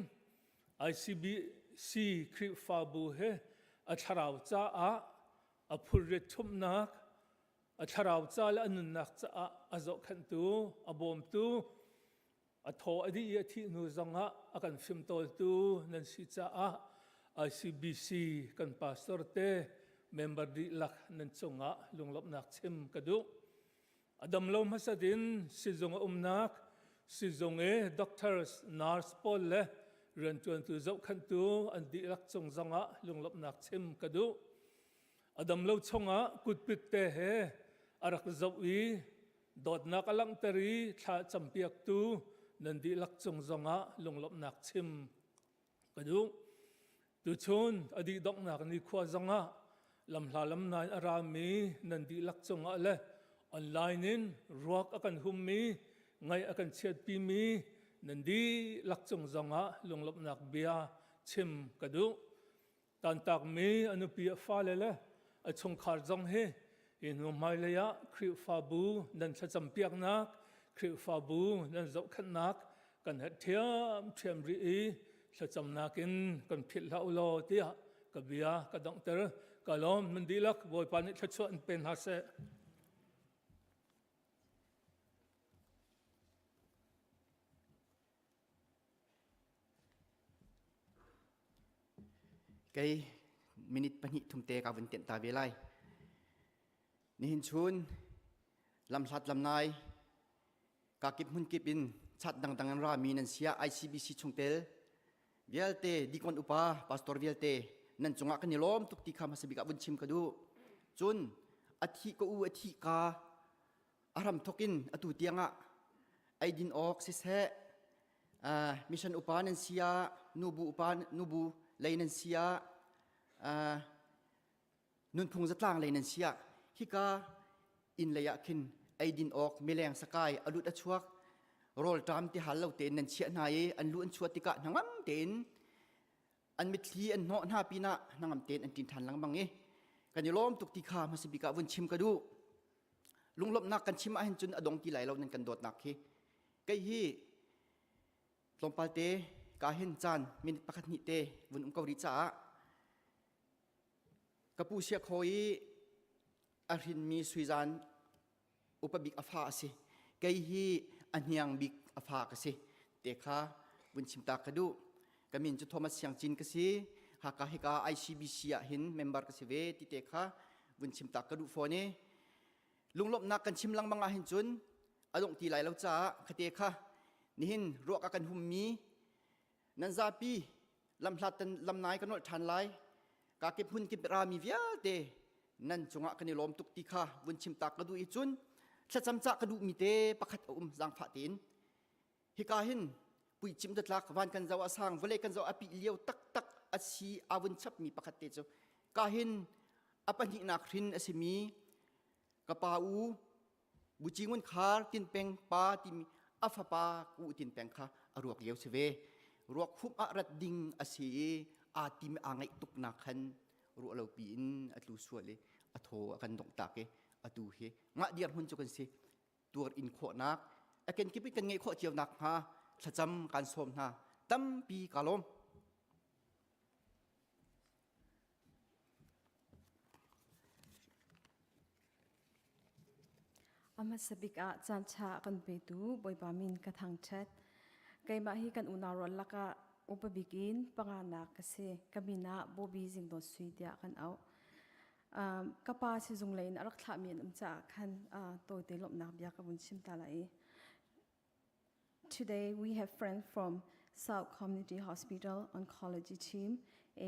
Speaker 8: ICBC คริฟาบูเฮอัชราวจ้าอภูริทุมนักอัชราวจ้าและอนุนักจ้าอจขันตูอบอมตูอโทอดียที่นูจังอากันฟิมโตตูนันสิจ้าICBC กันพาสตอร์เตเมมเบอร์ดีลักนันจงลุงลบนักชิมกระดูอดัมลมฮัสดินสิจงนักสิจงด็อกเตอร์นาร์สปอลเลเรียนจวนตูจขันตูอันดีลักจงจังลุงลบนักชิมกระดูอดัมลมชงกุดปิดเตะอารักจวีดอดนักลังตรีชาจำเปียกตูนันดีลักจงจังลุงลบนักชิมกระดูตุชนอดีดอกนักนิขวาจังลำลาลำนายอารามีนันดีลักจงเลออนไลน์นินรัวกันหุมมีไงกันเชียดปีมีนันดีลักจงจังลุงลบนักเบียชิมกระดูตันตักมีอนุปีฟ้าเลยชงขาจังเฮอินุไม่เลยคริฟาบูนันจำเปียกนักคริฟาบูนันจบขันนักกันเทียมรีจำนักินกันผิดละอุโลเตียกับเบียกับดอกเตอร์กับลมมันดีลักบอยปานิชชวนเป็นฮาเซ
Speaker 9: กมินิตปนิทุมเตกับวันเต็นตาเวลัยนี่หินชุนลำชัดลำนายกากิบมุนกิบินชัดดังรามีนันเสีย ICBC ชงเตลเวลเตดีกวนอุปาพาสตอร์เวลเตนั่นจงกันนิลมตุกติคามาสบิกับบุญชิมกระดูจุนอธิกอูอธิกาอารมทกินอตุเตียงไอดินออกสิเสมิชันอุปานันเสียนูบูอุปานูบูเลยนันเสียนุนพุงจัดล่างเลยนันเสียฮิกาอินเลยะคินไอดินออกเมลงสกายอลุดอชวกโรลตามที่หันเราเต็นนันเชียนายอันล้วนชวติกะนังมั่งเต็นอันมิตรีอันโนหน้าปีน่ะนังมั่งเต็นอันตินทันลังบังกันยล้อมตุกติคามาสิบิกะวันชิมกระดูลุงลบนักกันชิมอาหินจุนอดงตีไหลเรานั่นกันโดดนักเฮไกฮีลงปาเตกาเห็นจานมินิตปะคัดนิเตวันเกาหลีจ้ากระปูเชียคอยอาหินมีสุยจานอุปบิกอฟาสิไกฮีอันยังบิกอฟากสิเตค่ะวันชิมตากระดูกามินจุดโทมัสยังจินกสิหากให้กา ICBC หินเมมเบอร์กสิเวติเตค่ะวันชิมตากระดูโฟเนลุงลบนักกันชิมลังบังอาหินจุนอดงตีไหลเราจ้าคเตค่ะนี่หินรัวกันหุมมีนันซาปีลำพลัดลำนายกันวดทันไลกาเก็บหุ่นเก็บรามีเวียเตนั่นจงกันนิลมตุกติค่ะวันชิมตากระดูอีจุนชัดจำจากระดูมีเตปะขัดจังฝาตินฮิกาหินปุยจิมดัดลักวันกันเจ้าอาสังวเลกันเจ้าอภิเลียวตักอาชีอาวันชับมีปะขัดเตจ้ากาหินอปัญญินักหินอาศิมีกระปาอูบุจิงวันคาร์ตินเป็งปาติมีอัฟปากูตินเป็งค่ะอรวกเลียวเสเวรวกคุมอารัดดิงอาศีอาติมอ่างไอตุกนักขันรัวเราปีนอัตลูสวเลอัตโธอันดงตากอดูเฮงะเดียร์หุ่นจุกันสิตัวอินโคนักอากันกิบิกันไงโคเจียวนักฮะฉะจำการสมฮะตั้มปีกาลม
Speaker 6: อามาสบิกอาจันชากันไปดูบอยบามินกระทังเช็ดไกมาฮีกันอุนารอนลักะอุปบิกินปังานักเสกบินาโบบีจิงโดนสุยเดียกันเอากป้าสิจงเลยนะรักษาเมียนจากขันตัวเตลบนักเบียกับบุญชิมตาไหล Today we have friends from South Community Hospital Oncology team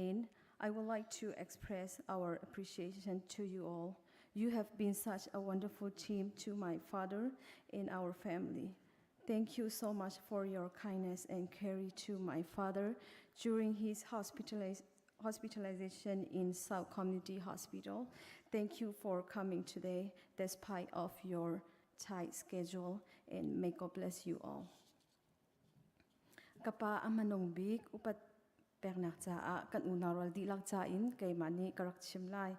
Speaker 6: and I would like to express our appreciation to you all. You have been such a wonderful team to my father and our family. Thank you so much for your kindness and care to my father during his hospitalization in South Community Hospital. Thank you for coming today despite of your tight schedule and may God bless you all.
Speaker 10: kapa amanong bik upat peknak cha a kan unaral di lak cha in kay mani karak chimlai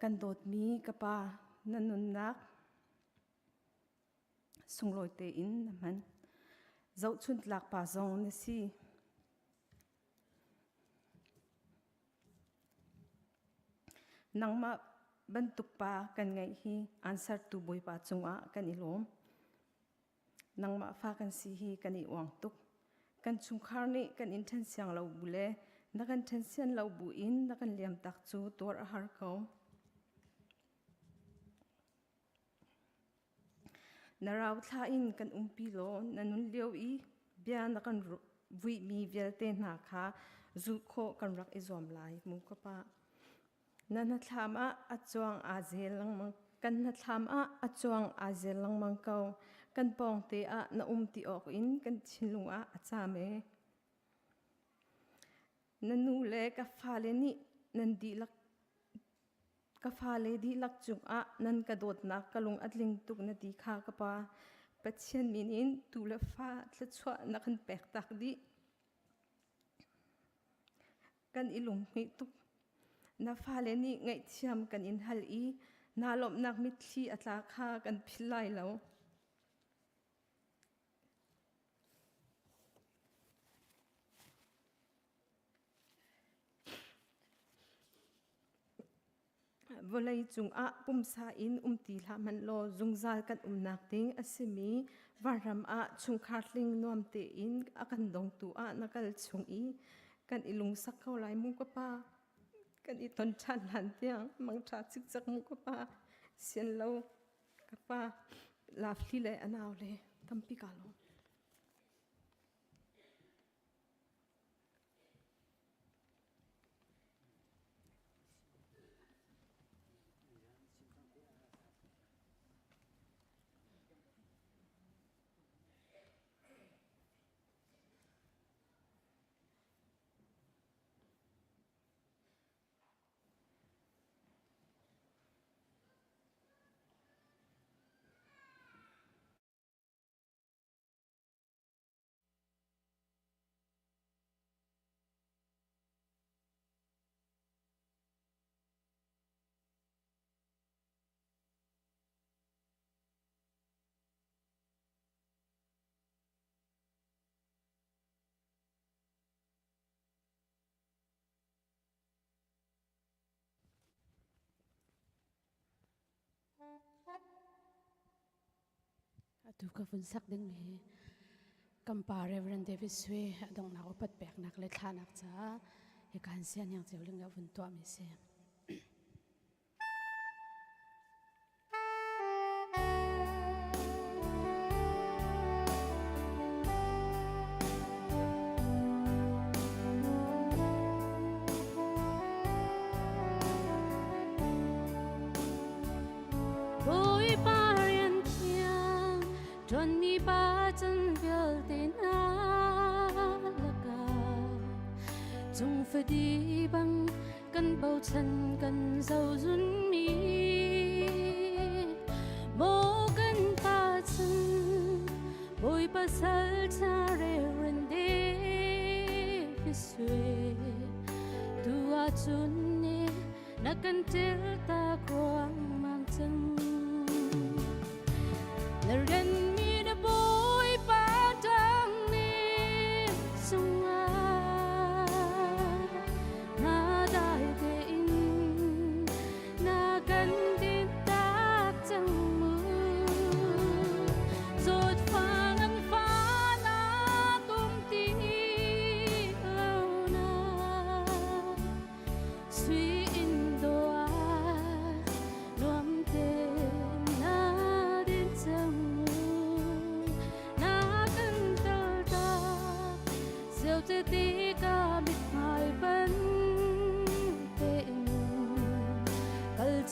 Speaker 10: kan dot mi kapa nanunnak sungloi te in naman zau chun tlak pa zong na si nangma bantuk pa kan ngai hi answer tu boy pa chunga kan ilom nangma fa kan si hi kan I wang tuk kan chungkhar ni kan inthen siang lo bule na kan then sian lo bu in na kan liam tak chu tor a har ko narau tha in kan umpi lo nanun leo I bia na kan vui mi velte na kha zu kho kan rak izom lai mu ka pa nana thlama achuang azel lang mang kan na thlama achuang azel lang mang kau kan pong te a na ti ok in kan chinlunga achame nanu le ka phale ni nan di lak ka phale di lak chung a nan ka dot na kalung atling tuk na di kha ka pa pathian minin tu la fa tla chwa na kan pek tak di kan ilung ngi tuk na phale ni ngai thiam kan in hal I na lom nak mit thli atla kha kan philai lo volei chung a pumsa in ti la man lo zungzal kan nak ting asimi varam a chung khartling nuam te in akan dong tu a nakal chung I kan ilung sak kau lai mu ka pa kan I ton chan han tiang mang tha chik chak mu ka pa sian lo ka pa la fli le anaw le tampi ka lo
Speaker 1: atu ka fun sak ding mi kampa Reverend Shwe adong na ko pat pek nak le thanak cha he kan sian yang cheuling ga fun to mi se
Speaker 6: đi bằng căn bầu chân căn dầu run mi mô căn ta chân bồi ba sal cha Reverend Shwe tu a chun ne na căn tel ta quang mang chân na ren mi na bồi ba tang ne sung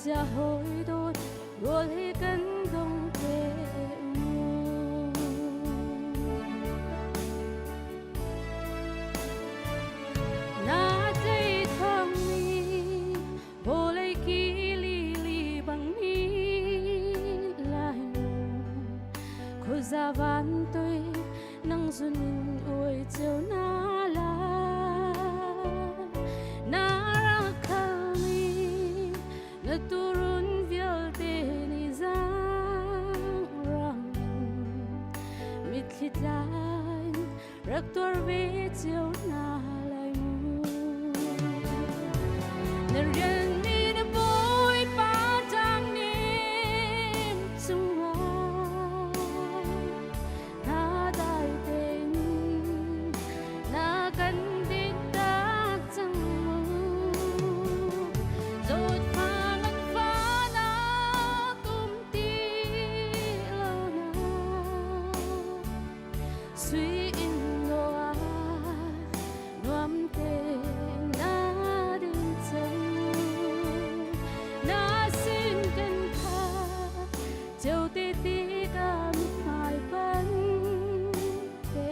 Speaker 6: cha hối đôi rồi hi cân đông về na dây thang mi vô lấy kỹ li bằng mi lại khô ra van tôi nắng xuân rak tor ve chiu na lai mu na rian mi na boy pa tang nim chunga na dai ten na kan dit tak chang mu zot pha ngan pha na tum ti lo na suy in lo a nuam te na din chang na sin kan pha châu ti ti ka mai ban te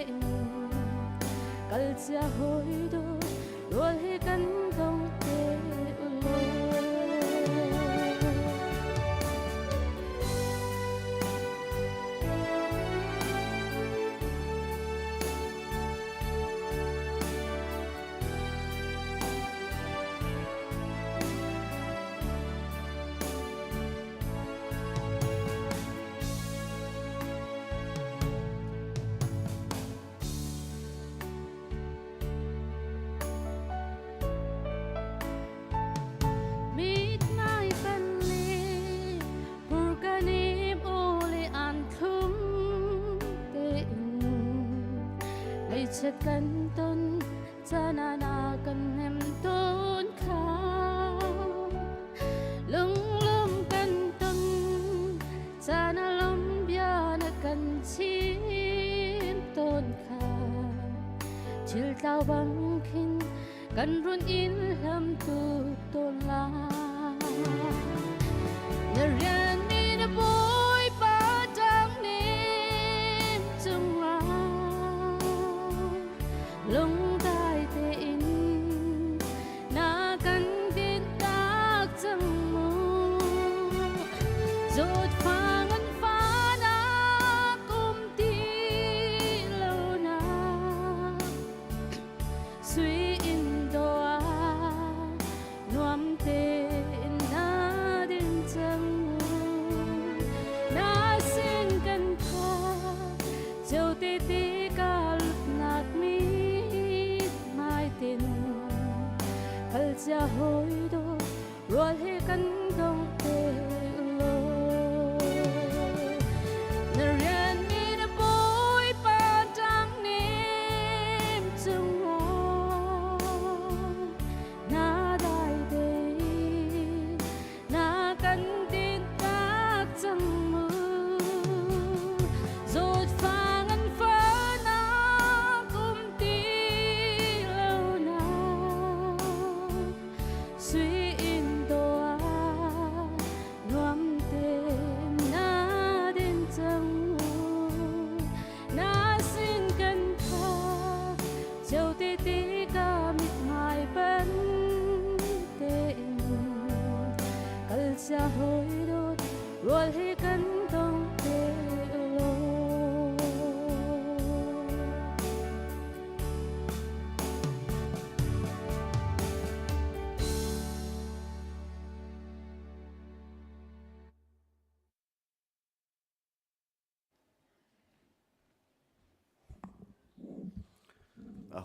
Speaker 6: kal cha hoi do rol he kan dong te lo mit mai ban le pur kanim ole an thum te ai chat kan ton chana na kan hem ton kha lung lum kan ton chana lom bia na kan chim ton kha chil tao bang khin kan run in lam tu ton la na rian mi na boy pa tang nim chung la lung dai te in na kan tin tak chang mu zot pha ngan pha na kum ti lo na suy in do a nuam te na din chang na sin kan pha châu ti ti ka lut nat mi mai tin kal cha hoi do rol he kan dong te lo na rian mi na boy pa tang nim chung na dai de na kan tin tak chang mu zot pha ngan pha na kum ti lo na suy in do a nuam te na din chang na sin kan pha châu ti ti ka mit mai ban te kal cha hoi do rol he kan dong te lo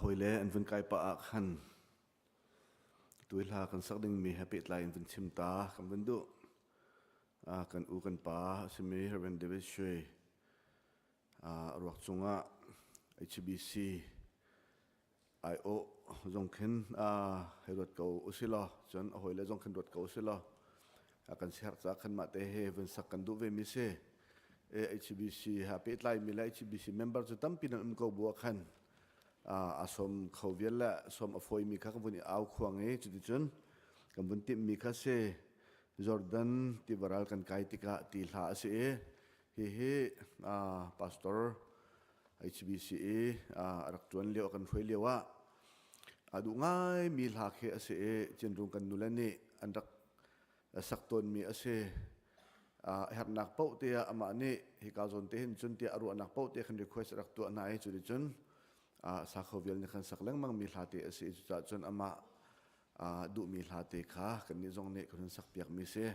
Speaker 5: hồi lẽ anh vẫn cái bạ khăn tuổi là cần xác định mi happy lại anh vẫn chim ta cần vẫn độ cần u cần pa xem mi Reverend Shwe ruột chunga HBC IO dòng khen hay ruột cầu usilo chọn hồi lẽ dòng khen ruột cầu usilo cần xét ra khen mate he vẫn sắc cần độ về mi se HBC happy lại mi lại HBC member cho tâm pin anh cầu bùa khen asom khoviel la som afoi mi kha vuni au khuang e chu chun kam bun tim mi kha se Jordan ti baral kan kai tika ti hla se he pastor HBC rak tuan leo kan phoi lewa adu ngai mi hla khe se chen rung kan nulani andak sakton mi ase her nak pau te ama ni hi ka zon te hin chun ti aru anak pau te khan request rak tu anai chu chun sakhovial ni khan saklang mang mi hla te ase chu chun ama du mi hla te kha kan ni zong ne kan sak piak mi se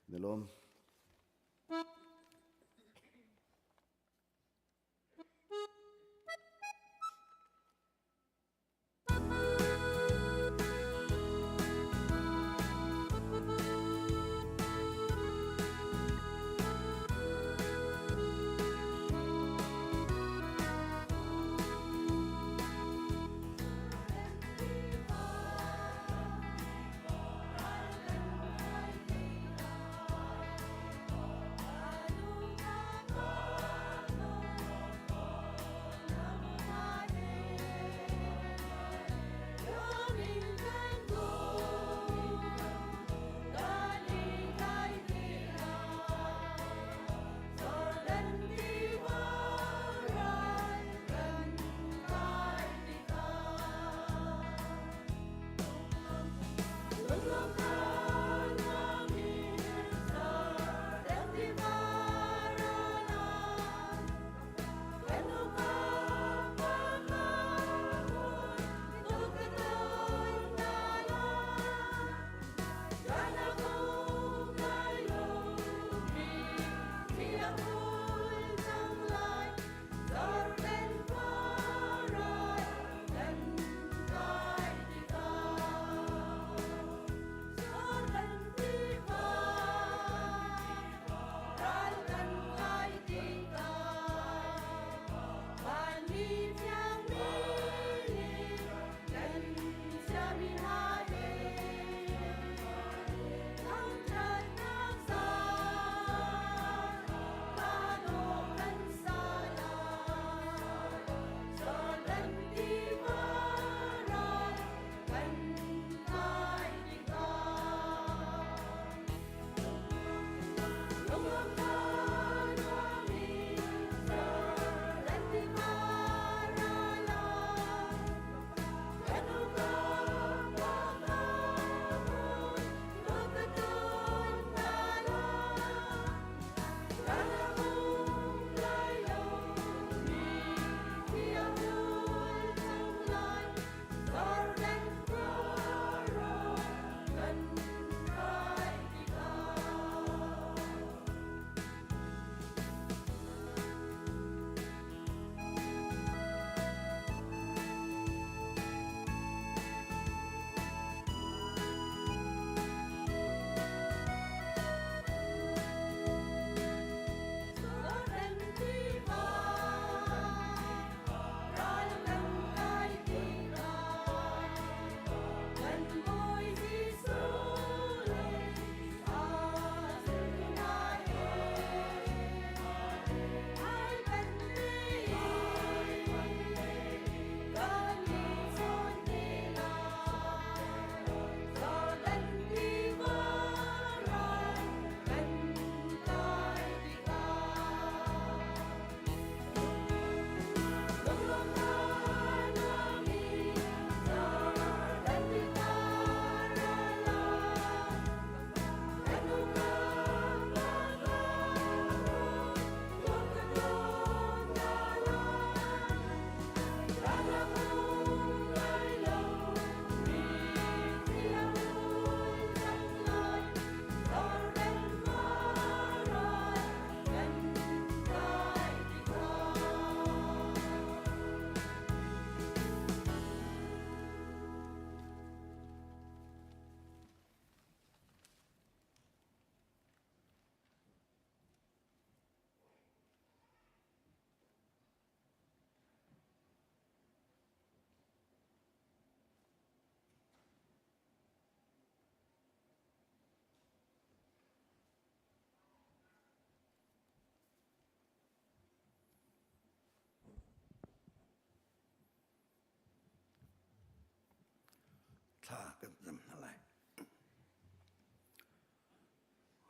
Speaker 5: nelom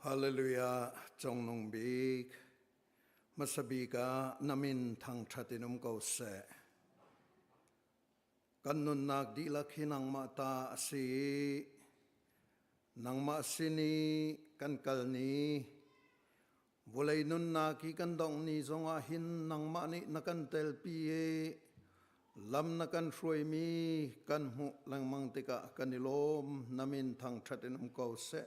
Speaker 11: Hallelujah, trong nông big, masabika namin thang chatinum ko se. Kanun nag di laki nang mata si, nang masini kan kalni, bulay nun naki kandong ni zonga hin nang mani nakan telpiye, lam nakan Shwe mi kan mu lang mang tika kanilom namin thang chatinum ko se.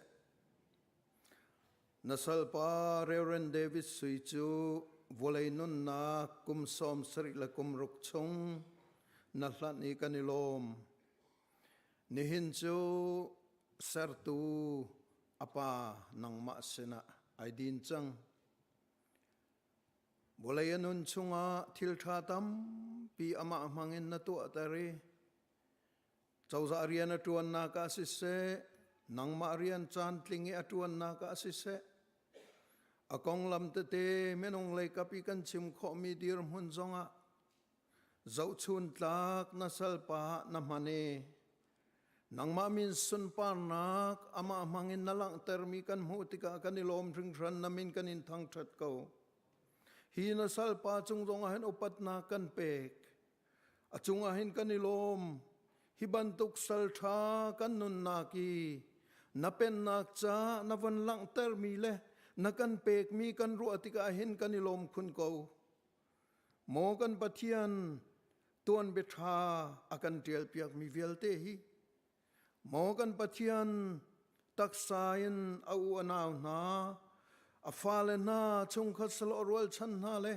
Speaker 11: Nasalpa Reverend David Shwe chu volay nun na kumsom sri la kumrukchong nahlat ni kanilom nihin chu sertu apa nang maasina ay din chang volay nun chunga tilthatam pi ama amangin na tu atari chawza arian atuan na ka sisse nang maarian chan tlingi atuan na ka sisse akong lam te menong lay kapikan chim kho mi dir hun zonga zau chun tlak na salpa na mane nang mamin sun parnak ama mangin nalang termi kan mutika kanilom ring ran namin kanin thang that ko hi na salpa chung zonga hen upat na kan pek achunga hin kanilom hibantuk saltha kan nun naki napen nak cha navan lang termi le nakan pek mi kan ruatika hin kanilom khun ko mo kan pathian tuan betha akan tial piak mi velte hi mo kan pathian taksain au anaw na afale na chung khat salo rol chan na le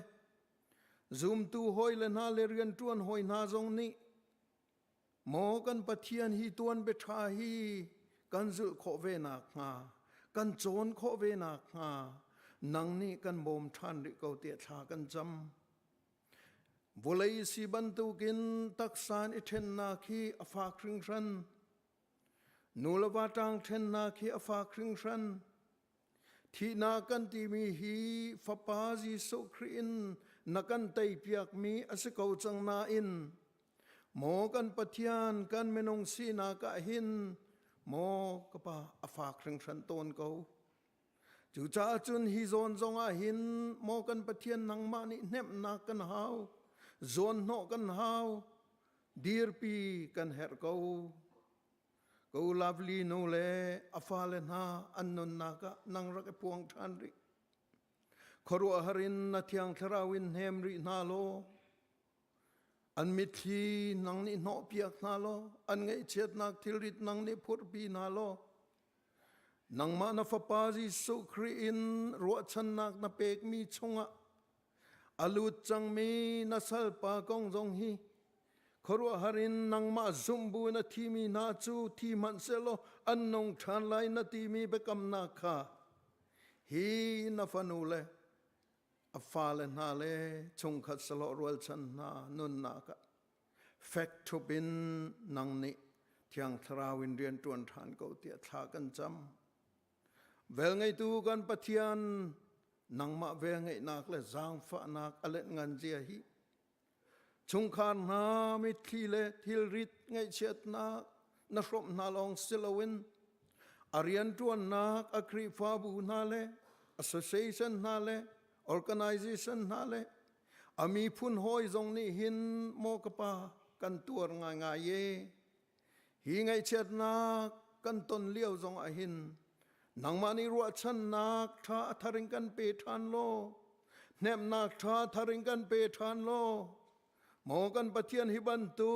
Speaker 11: zoom tu hoi le na le rian tuan hoi na zong ni mo kan pathian hi tuan betha hi kan zul kho ve nak nga kan chon kho ve nak nga nang ni kan bom than ri ko te tha kan cham volai si bantu kin taksan ithen na khi afa kring ran nulawa tang then na khi afa kring ran thi na kan ti mi hi fapa ji so khin nakan tai piak mi asiko chang na in mo kan pathian kan menong si na ka hin mo kapa afa kring ran ton ko chu cha chun hi zon zonga hin mo kan pathian nang mani nem na kan hau zon no kan hau dir pi kan her ko lovely no le afale na annon na ka nang rak puang than ri khoru harin na thiang tharawin hem ri na lo an mithi nang ni no piak na lo an ngai chet nak thil rit nang ni phur pi na lo nang ma na fa pa ji su khri in ro chan nak na pek mi chunga alut chang mi na sal pa kong jong hi khoru harin nang ma zumbu na thi mi na chu thi man selo an nong than lai na ti mi bekam na kha hi na fanule afale na le chung khat salo rol chan na nun na ka fact to bin nang ni thiang tharawin rian tuan than ko tia tha kan cham vel ngai tu kan pathian nang ma ve ngai nak le zang fa nak alet ngan jia hi chung khan na mi thi le thil rit ngai chet na na shrom na long silowin arian tuan nak akri fa bu na le association na le organization na le ami phun hoi zong ni hin mo kapa kan tur nga ye hi ngai chet na kan ton liao zong a hin nang mani ruwa chan nak tha tharing kan pe than lo nem nak tha tharing kan pe than lo mo kan pathian hi ban tu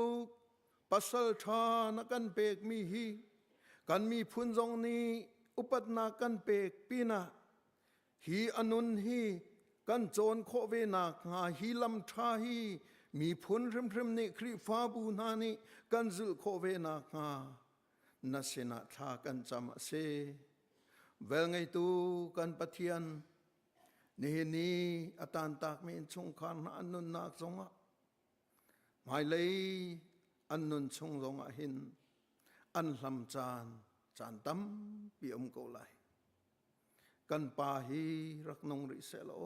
Speaker 11: pasal tha na kan pek mi hi kan mi phun zong ni upat na kan pek pina hi anun hi kan chon kho ve nak nga hi lam tha hi mi phun rim ni khri fa bu na ni kan zul kho ve nak nga na sena tha kan cham se vel ngai tu kan pathian ni atan tak mi chung khan anun nak zonga mai lei annun chung zonga hin an lam chan tam pi ko lai kan pa hi rak nong ri selo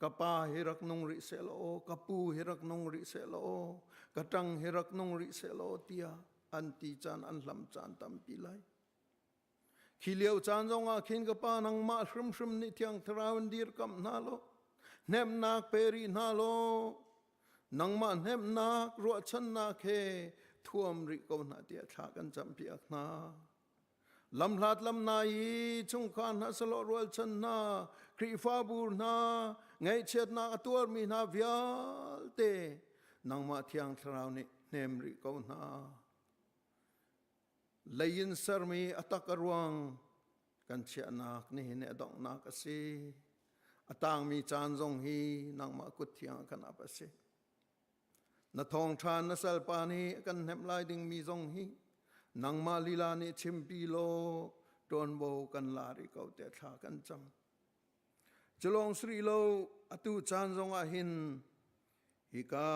Speaker 11: ka pa hi rak nong ri selo ka pu hi rak nong ri selo ka tang hi rak nong ri selo tia an ti chan an lam chan tam pi lai ขี้เลี้ยวจานจงอาขินกับปานังมาชมชมนิที่ยังทราวันดีรกำนาโลเนมนักเปรีนาโลนังมาเนมนักรัวชันนักเฮท่วมริกาวนาเดียชากันจำเปียกนาลำลาดลำนายจงการฮัสโลรัวชันนาครีฟาบูนาไงเชิดนาตัวมีนาวิาลเตนังมาที่ยังทราวันเนมริกาวนาเลยยินสรมีอัตกรวงกันเชียนักนี่เนดองนักสิอัตางมีจานจงฮีนังมากุฏิยังกันอับสินาทองชานนาสัลปานีกันเห็มลายดิ่งมีจงฮีนังมาลีลานิชิมปีโลโดนโบกันลาริเกาเตชากันจำจลองสรีโลอตุจานจงอาหินฮิกา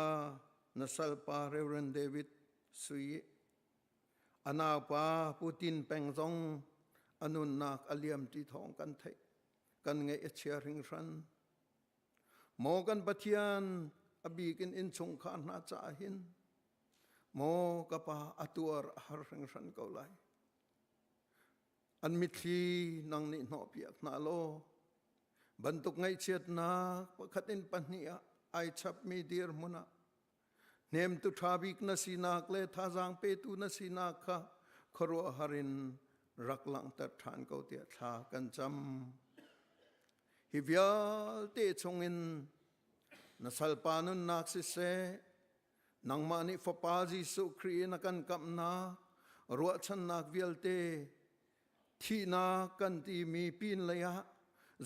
Speaker 11: นาสัลปาเรเวนเดวิดสุยอนาปาปูตินแปงซองอนุนนักอเลียมที่ทองกันเทกันไงเชียริงรันโมกันปะเทียนอบีกินอินชงขานนาจาหินโมกปาอตัวหาริงรันเกาไลอันมิตรีนังนิโนเปียกนาโลบรรทุกไงเชียดนาปะขัดินปัญญาไอชับมีดีร์มุนาเนมตุทาบิกนสีนักเลท่าจางเปตุนสีนักค่ะครัวหารินรักหลังตัดฐานเกาเตียชากันจำฮิวิลเตชงอินนัสัลปานุนนักสิเสนังมานิฟปาจิสุครีนักันกับนารัวชันนักวิลเตที่นักกันที่มีปีนเลยะ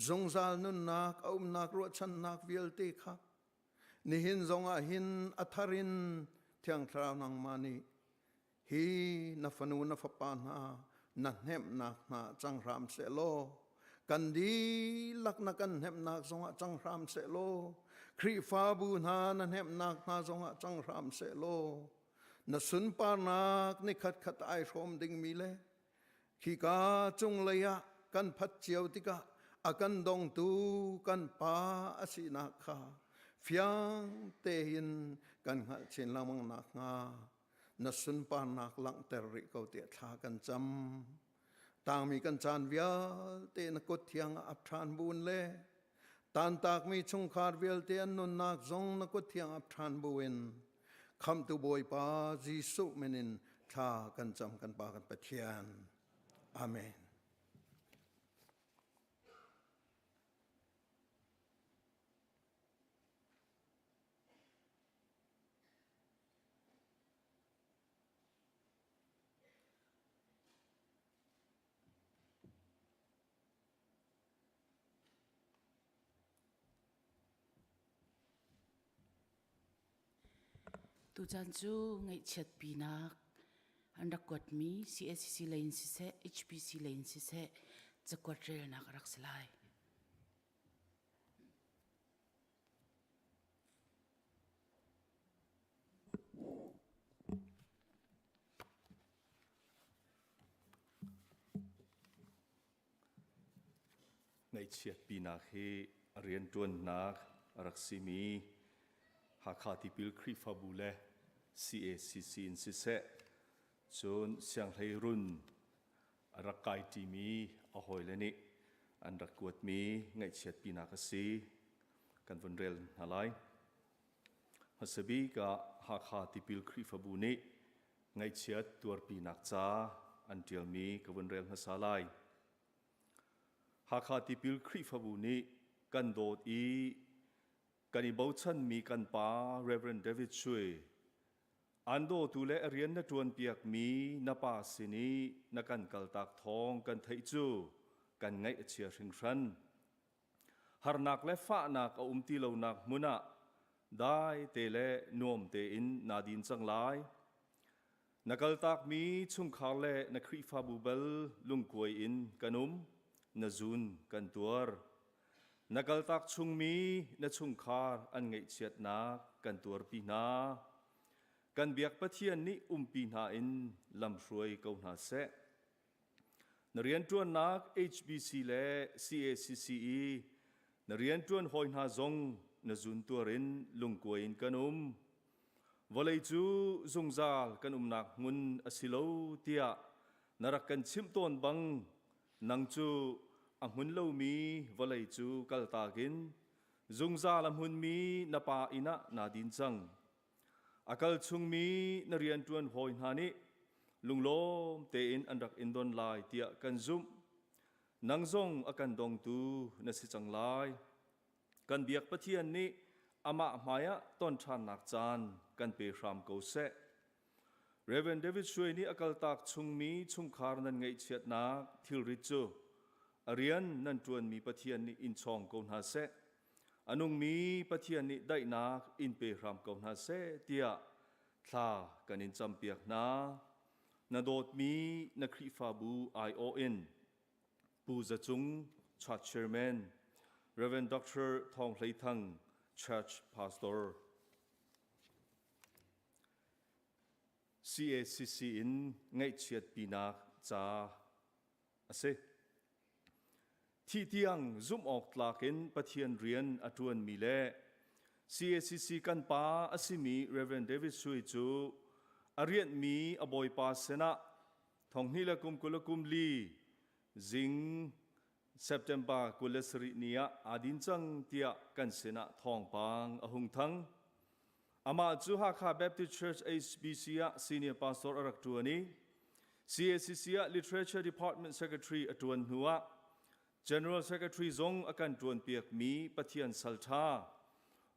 Speaker 11: จงซาลนุนนักเอานักรัวชันนักวิลเตค่ะนิหินจงอาหินอัทารินเทียงทราวนังมานีฮีนัฟนูนัฟปานานันเฮมนักนาจังรามเสโลกันดีลักนักันเฮมนักจงอาจังรามเสโลครีฟาบูนานันเฮมนักนาจงอาจังรามเสโลนสุนปานักนิขัดขัดไอชมดิ่งมีเลขีกาจงเลยะกันพัดเจียวติกะอากันดงตูกันปาอสินาคาฟียงเตหินกันหัดเชินลังมังนักงานัสุนปานักลังเตริเกาเตียชากันจำต่างมีกันจานเวียเตนกดเทียงอับทานบุญเล่ตานตากมีชงขาดเวียเตนนุนนักจงนกดเทียงอับทานบุญคำตุบอยปาจิสุเมนินชากันจำกันปากันปะเทียนอาเมน
Speaker 1: ตุจันจูไงเช็ดปีนักอันดักกวดมี CSCC เลนสิเซ HPC เลนสิเซจะกวดเรลนักรักสลาย
Speaker 12: ในเฉียดปีนักเฮเรียนจวนนักรักษมีหากขาติปิลครีฟาบูเล CACC อินสิเซจนเสียงไทยรุ่นรักไกทีมีอหอยเลนิอันรักกวดมีไงเฉียดปีนักสีกันวันเรลอะไรฮัสบีกะหากขาติปิลครีฟาบูนี้ไงเฉียดตัวปีนักจ้าอันเดียวมีกันวันเรลฮัสไลหากขาติปิลครีฟาบูนี้กันโดดอีกันอีบ่าวชันมีกันป้า Reverend David Shwe อันโดตุเลเรียนนัดวนเปียกมีนับป้าสินีนักกันกัลตักทองกันไทจูกันไงเชียริงชันหารนักและฟ้านักเอาตีเหล่านักมุนะได้เตเลนวมเตอินนาดินจังไลนักกัลตักมีชุมขารเลนักครีฟาบูเบลลุงกวยอินกันนจุนกันตัวนักกัลตักชุงมีนชุงคาร์อันไงเชียดนักกันตัวปีนากันเบียกปะเทียนนี้ปีนาอินลำช่วยเกาหนาเสนเรียนจวนนัก HBC และ CACCE นเรียนจวนหอยนาจงนจุนตัวรินลุงกวยอินกันวลัยจูจงซาลกันนักงุนอสิโลเตียนรักกันชิมต้นบัง นังจูอังหุนเลวมีวลัยจูกัลตากินจุงซาลำหุนมีนปาอินะนาดินจังอากาลชุงมีนเรียนจวนหอยหานิลุงโลมเตอินอันรักอินดอนลายเตียกันซุมนังซงอากันดองตูนสิจังลายกันเบียกปะเทียนนี้อามาหมายะต้นชานนักจานกันเปรามเกาเซ Reverend David Shwe ni akal tak chung mi chung khar nan ngai chiat na thil ri chu arian nan tuan mi pathian ni in chong kon ha se anung mi pathian ni dai na in pe ram kon ha se tia thla kan in cham piak na dot mi na khri fa bu ION pu za chung church chairman Reverend Dr. Thong Hlei Thang church pastor CACC in ngay chiat pinak cha ase thi tiang zoom ok tlakin pathian rian atuan mile CACC kan pa asimi Reverend David Shwe chu arian mi aboy pa sena thonghila kulakum li jing September kulasri nia adin chang tia kan sena thong pang ahung thang ama Juha Kha Baptist Church HBC Senior Pastor Arak Tuani CACC Literature Department Secretary Atuan Hua General Secretary Zong akan tuan piak mi pathian saltha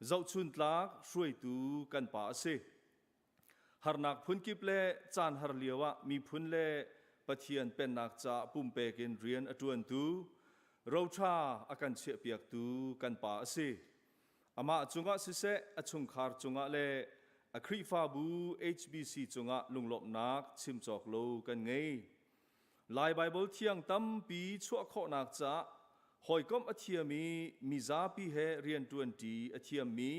Speaker 12: zau chun tlak shrui tu kan pa ase harnak phun kip le chan har liawa mi phun le pathian pen nak cha pumpe ken rian atuan tu rotha akan che piak tu kan pa ase ama chunga sise achung khar chunga le akhri fa bu HBC chunga lunglop nak chimchok lo kan ngei lai Bible thiang tam pi chua kho nak cha hoikom athiami miza pi he rian 20 athiami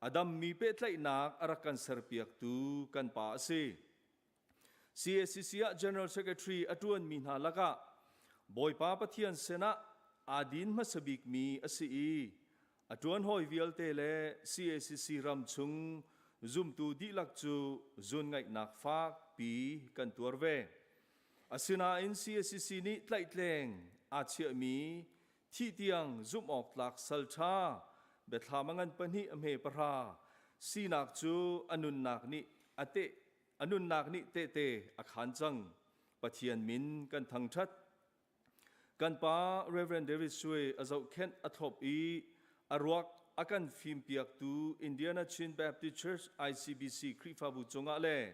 Speaker 12: adam mi pe tlai nak arakan serpiak tu kan pa ase CACC General Secretary atuan min ha laka boy pa pathian sena adin masabik mi ase atuan hoi vial te le CACC ram chung zoom tu di lak chu zun ngai nak fak pi kan tur ve asina in CACC ni tlai tleng a chia mi thi tiang zoom ok lak saltha betha mangan pani amhe para sinak chu anun nak ni ate anun nak ni te te akhan chang pathian min kan thang that kan pa Reverend David Shwe azau khen athop arwak akan film piak tu Indiana Chin Baptist Church ICBC Krifabu chonga le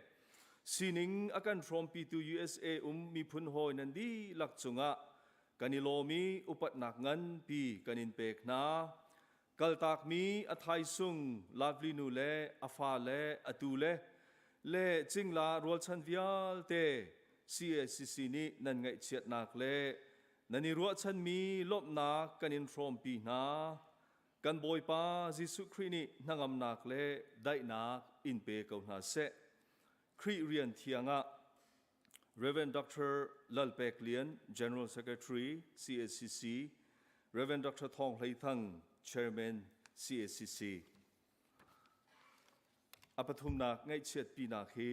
Speaker 12: sining akan from P2 USA mi phun hoi nan di lak chunga kanilomi upat nak ngan pi kanin pek na kaltak mi athai sung lovely nu le afa le atu le chingla rol chan vial te CACC ni nan ngai chiat nak le nani ro chan mi lop na kanin from pi na kan boy pa Jesu Christ ni nangam nak le dai nak in pe ko na se Khri rian thianga Reverend Dr. Lalpek Lian General Secretary CACC Reverend Dr. Thong Hlei Thang Chairman CACC apathum nak ngai chiat pi nak he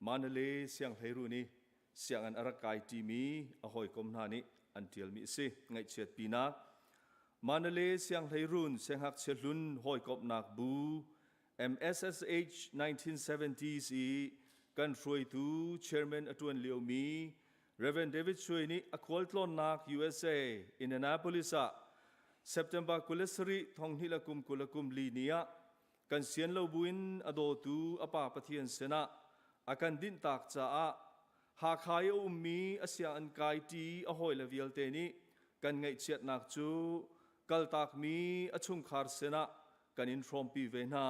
Speaker 12: manale siang hleiru ni siang an arakai ti mi ahoi kom na ni antial mi se ngai chiat pi nak manale siang hleirun senghak chelun hoi kop nak bu MSSH 1970s kan froi tu chairman atuan liomi Reverend David Shwe ni akwal tlon nak USA Indianapolis September kulesri thonghila kulakum linia kan sian lo buin ado tu apa pathian sena akan din tak cha ha khai ummi asya an kai ti ahoi la vial te ni kan ngai chiat nak chu kal tak mi achung khar sena kan in from pi ve na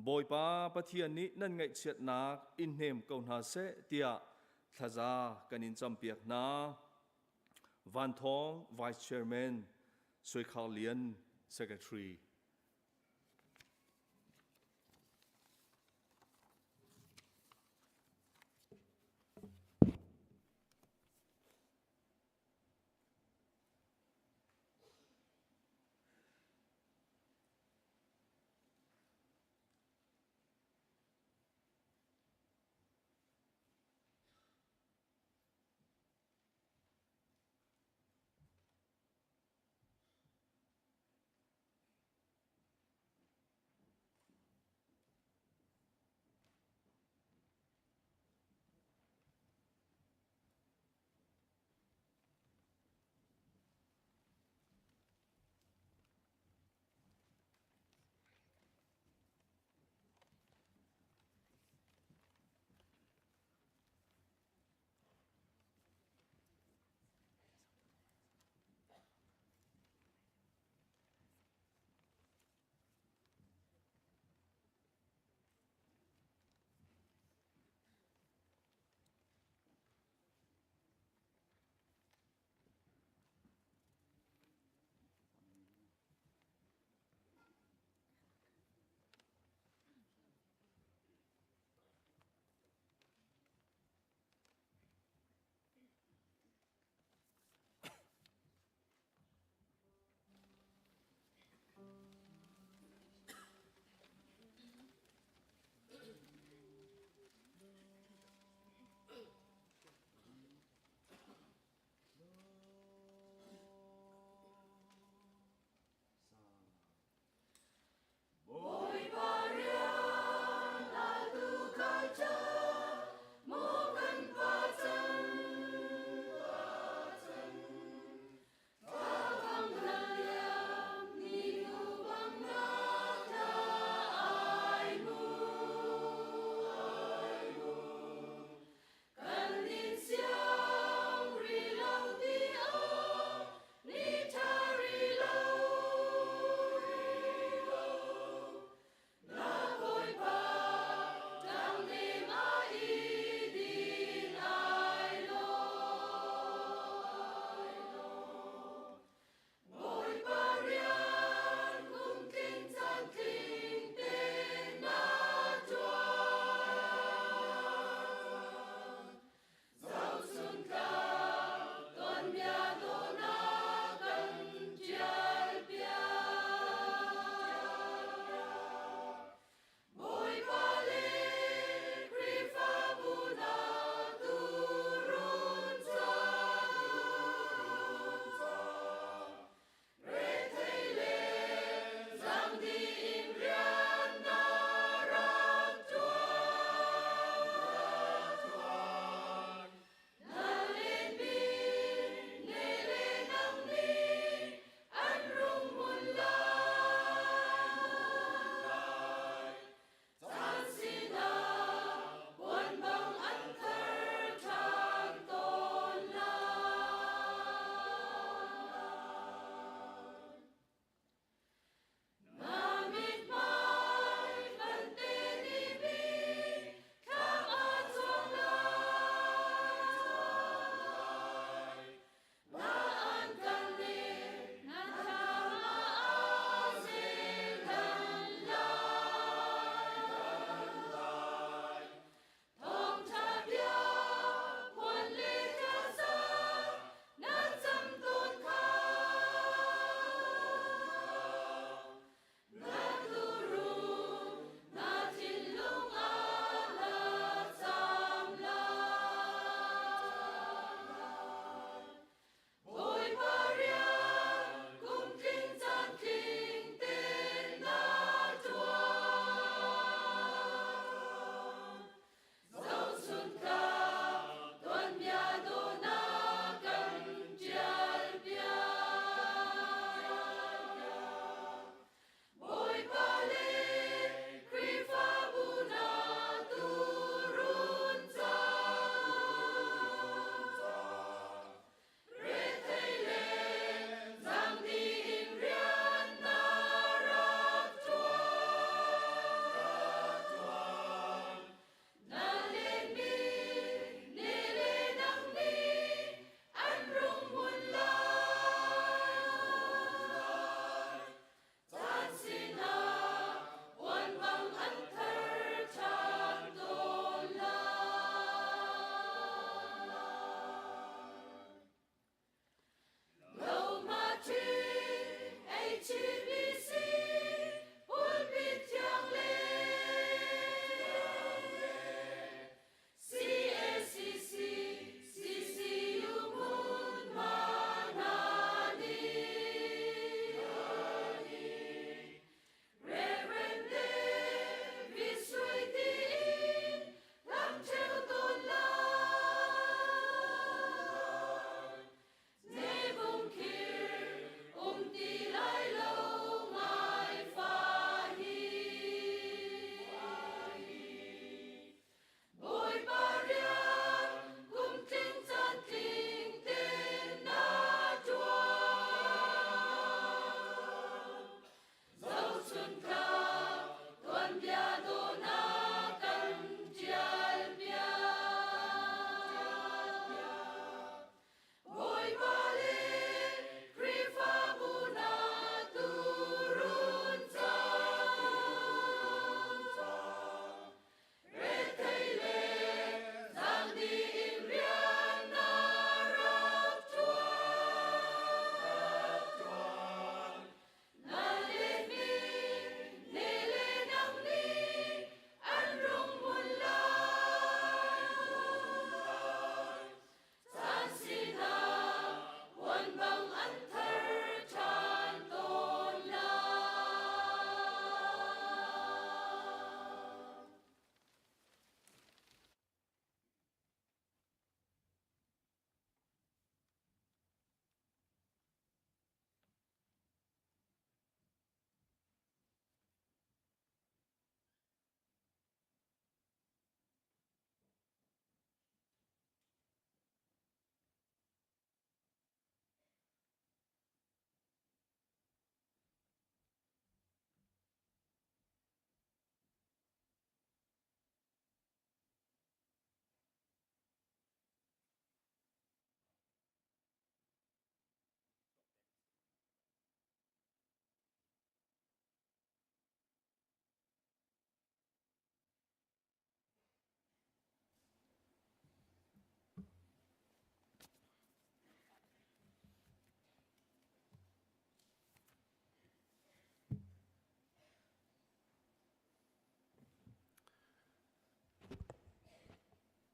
Speaker 12: boy pa pathian ni nan ngai chiat nak in hem ko na se tia thaza kan in champiak na Van Thong Vice Chairman Shwe Lian Secretary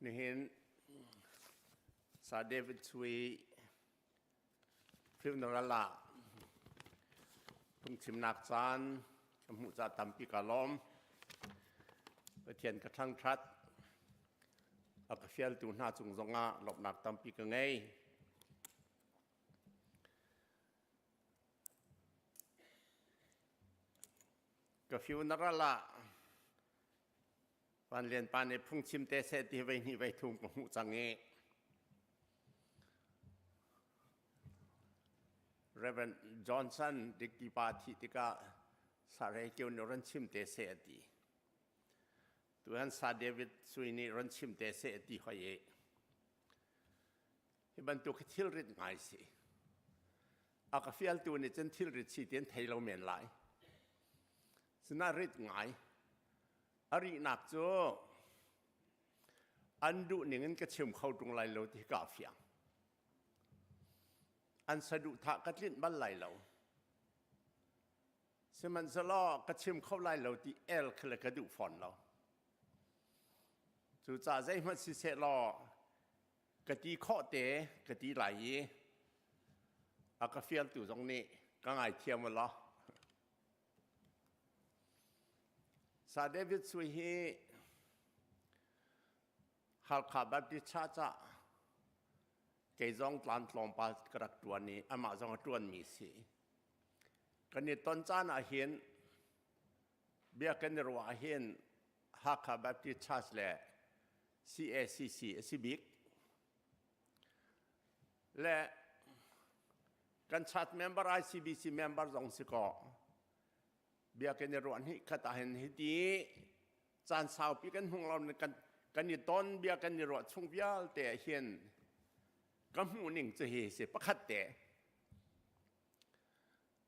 Speaker 5: นี่เห็นซาเดวิดซุยฟิวนรละทุ่งชิมนักจานกำหูจะตำปีกาล้อมประเทียนกระทั่งทัดอากาเฟียลตูน่าจุงจงอาหลบหนักตำปีกไงกฟิวนรละวันเรียนปานในพุ่งชิมเตเสตีไว้นี่ไว้ทุ่งกำหูจังเงReverend Johnson ดิกิปาธิติกาสารเกี่ยวนรันชิมเตเสตีตัวนั้นซาเดวิดสุยนี่รันชิมเตเสตีหอยที่บรรทุกทิลริดง่ายสิอากาเฟียลตัวนี้จนทิลริดสิเตียนไทยเราเหม็นไหลสนาริดง่ายอารินักโจอันดูหนึ่งก็เชื่อมเข้าตรงไหลเราที่กาเฟียงอันสะดุทะกัดลิ้นบันไหลเราสมันสลอกระเชื่อมเข้าไหลเราที่เอลคือเลยกระดูฟอนเราจู่จ่าใจมันสิเสลอกะตีข้อเตะกะตีไหลอากาเฟียลตู่ตรงนี้ก็ง่ายเทียมมันละซาเดวิดสุยฮีฮัลคาบับดิชาจ้าเกยจงตลานตลอมปากระตัวนี้อามาจงตัวมีสีกันนี่ตอนจ้าอาเห็นเบียกันรัวเห็นฮักคาบับดิชาสเล CACC สิบิกและกันชัดเมมเบอร์ ICBC เมมเบอร์จงสิกอเบียกันรัวนี้ขตาเห็นฮิดีจานสาวปีกันหงเรากันนี่ตอนเบียกันรัวชงเบียลแต่เห็นกำหูหนึ่งจะเห็นประคัดแต่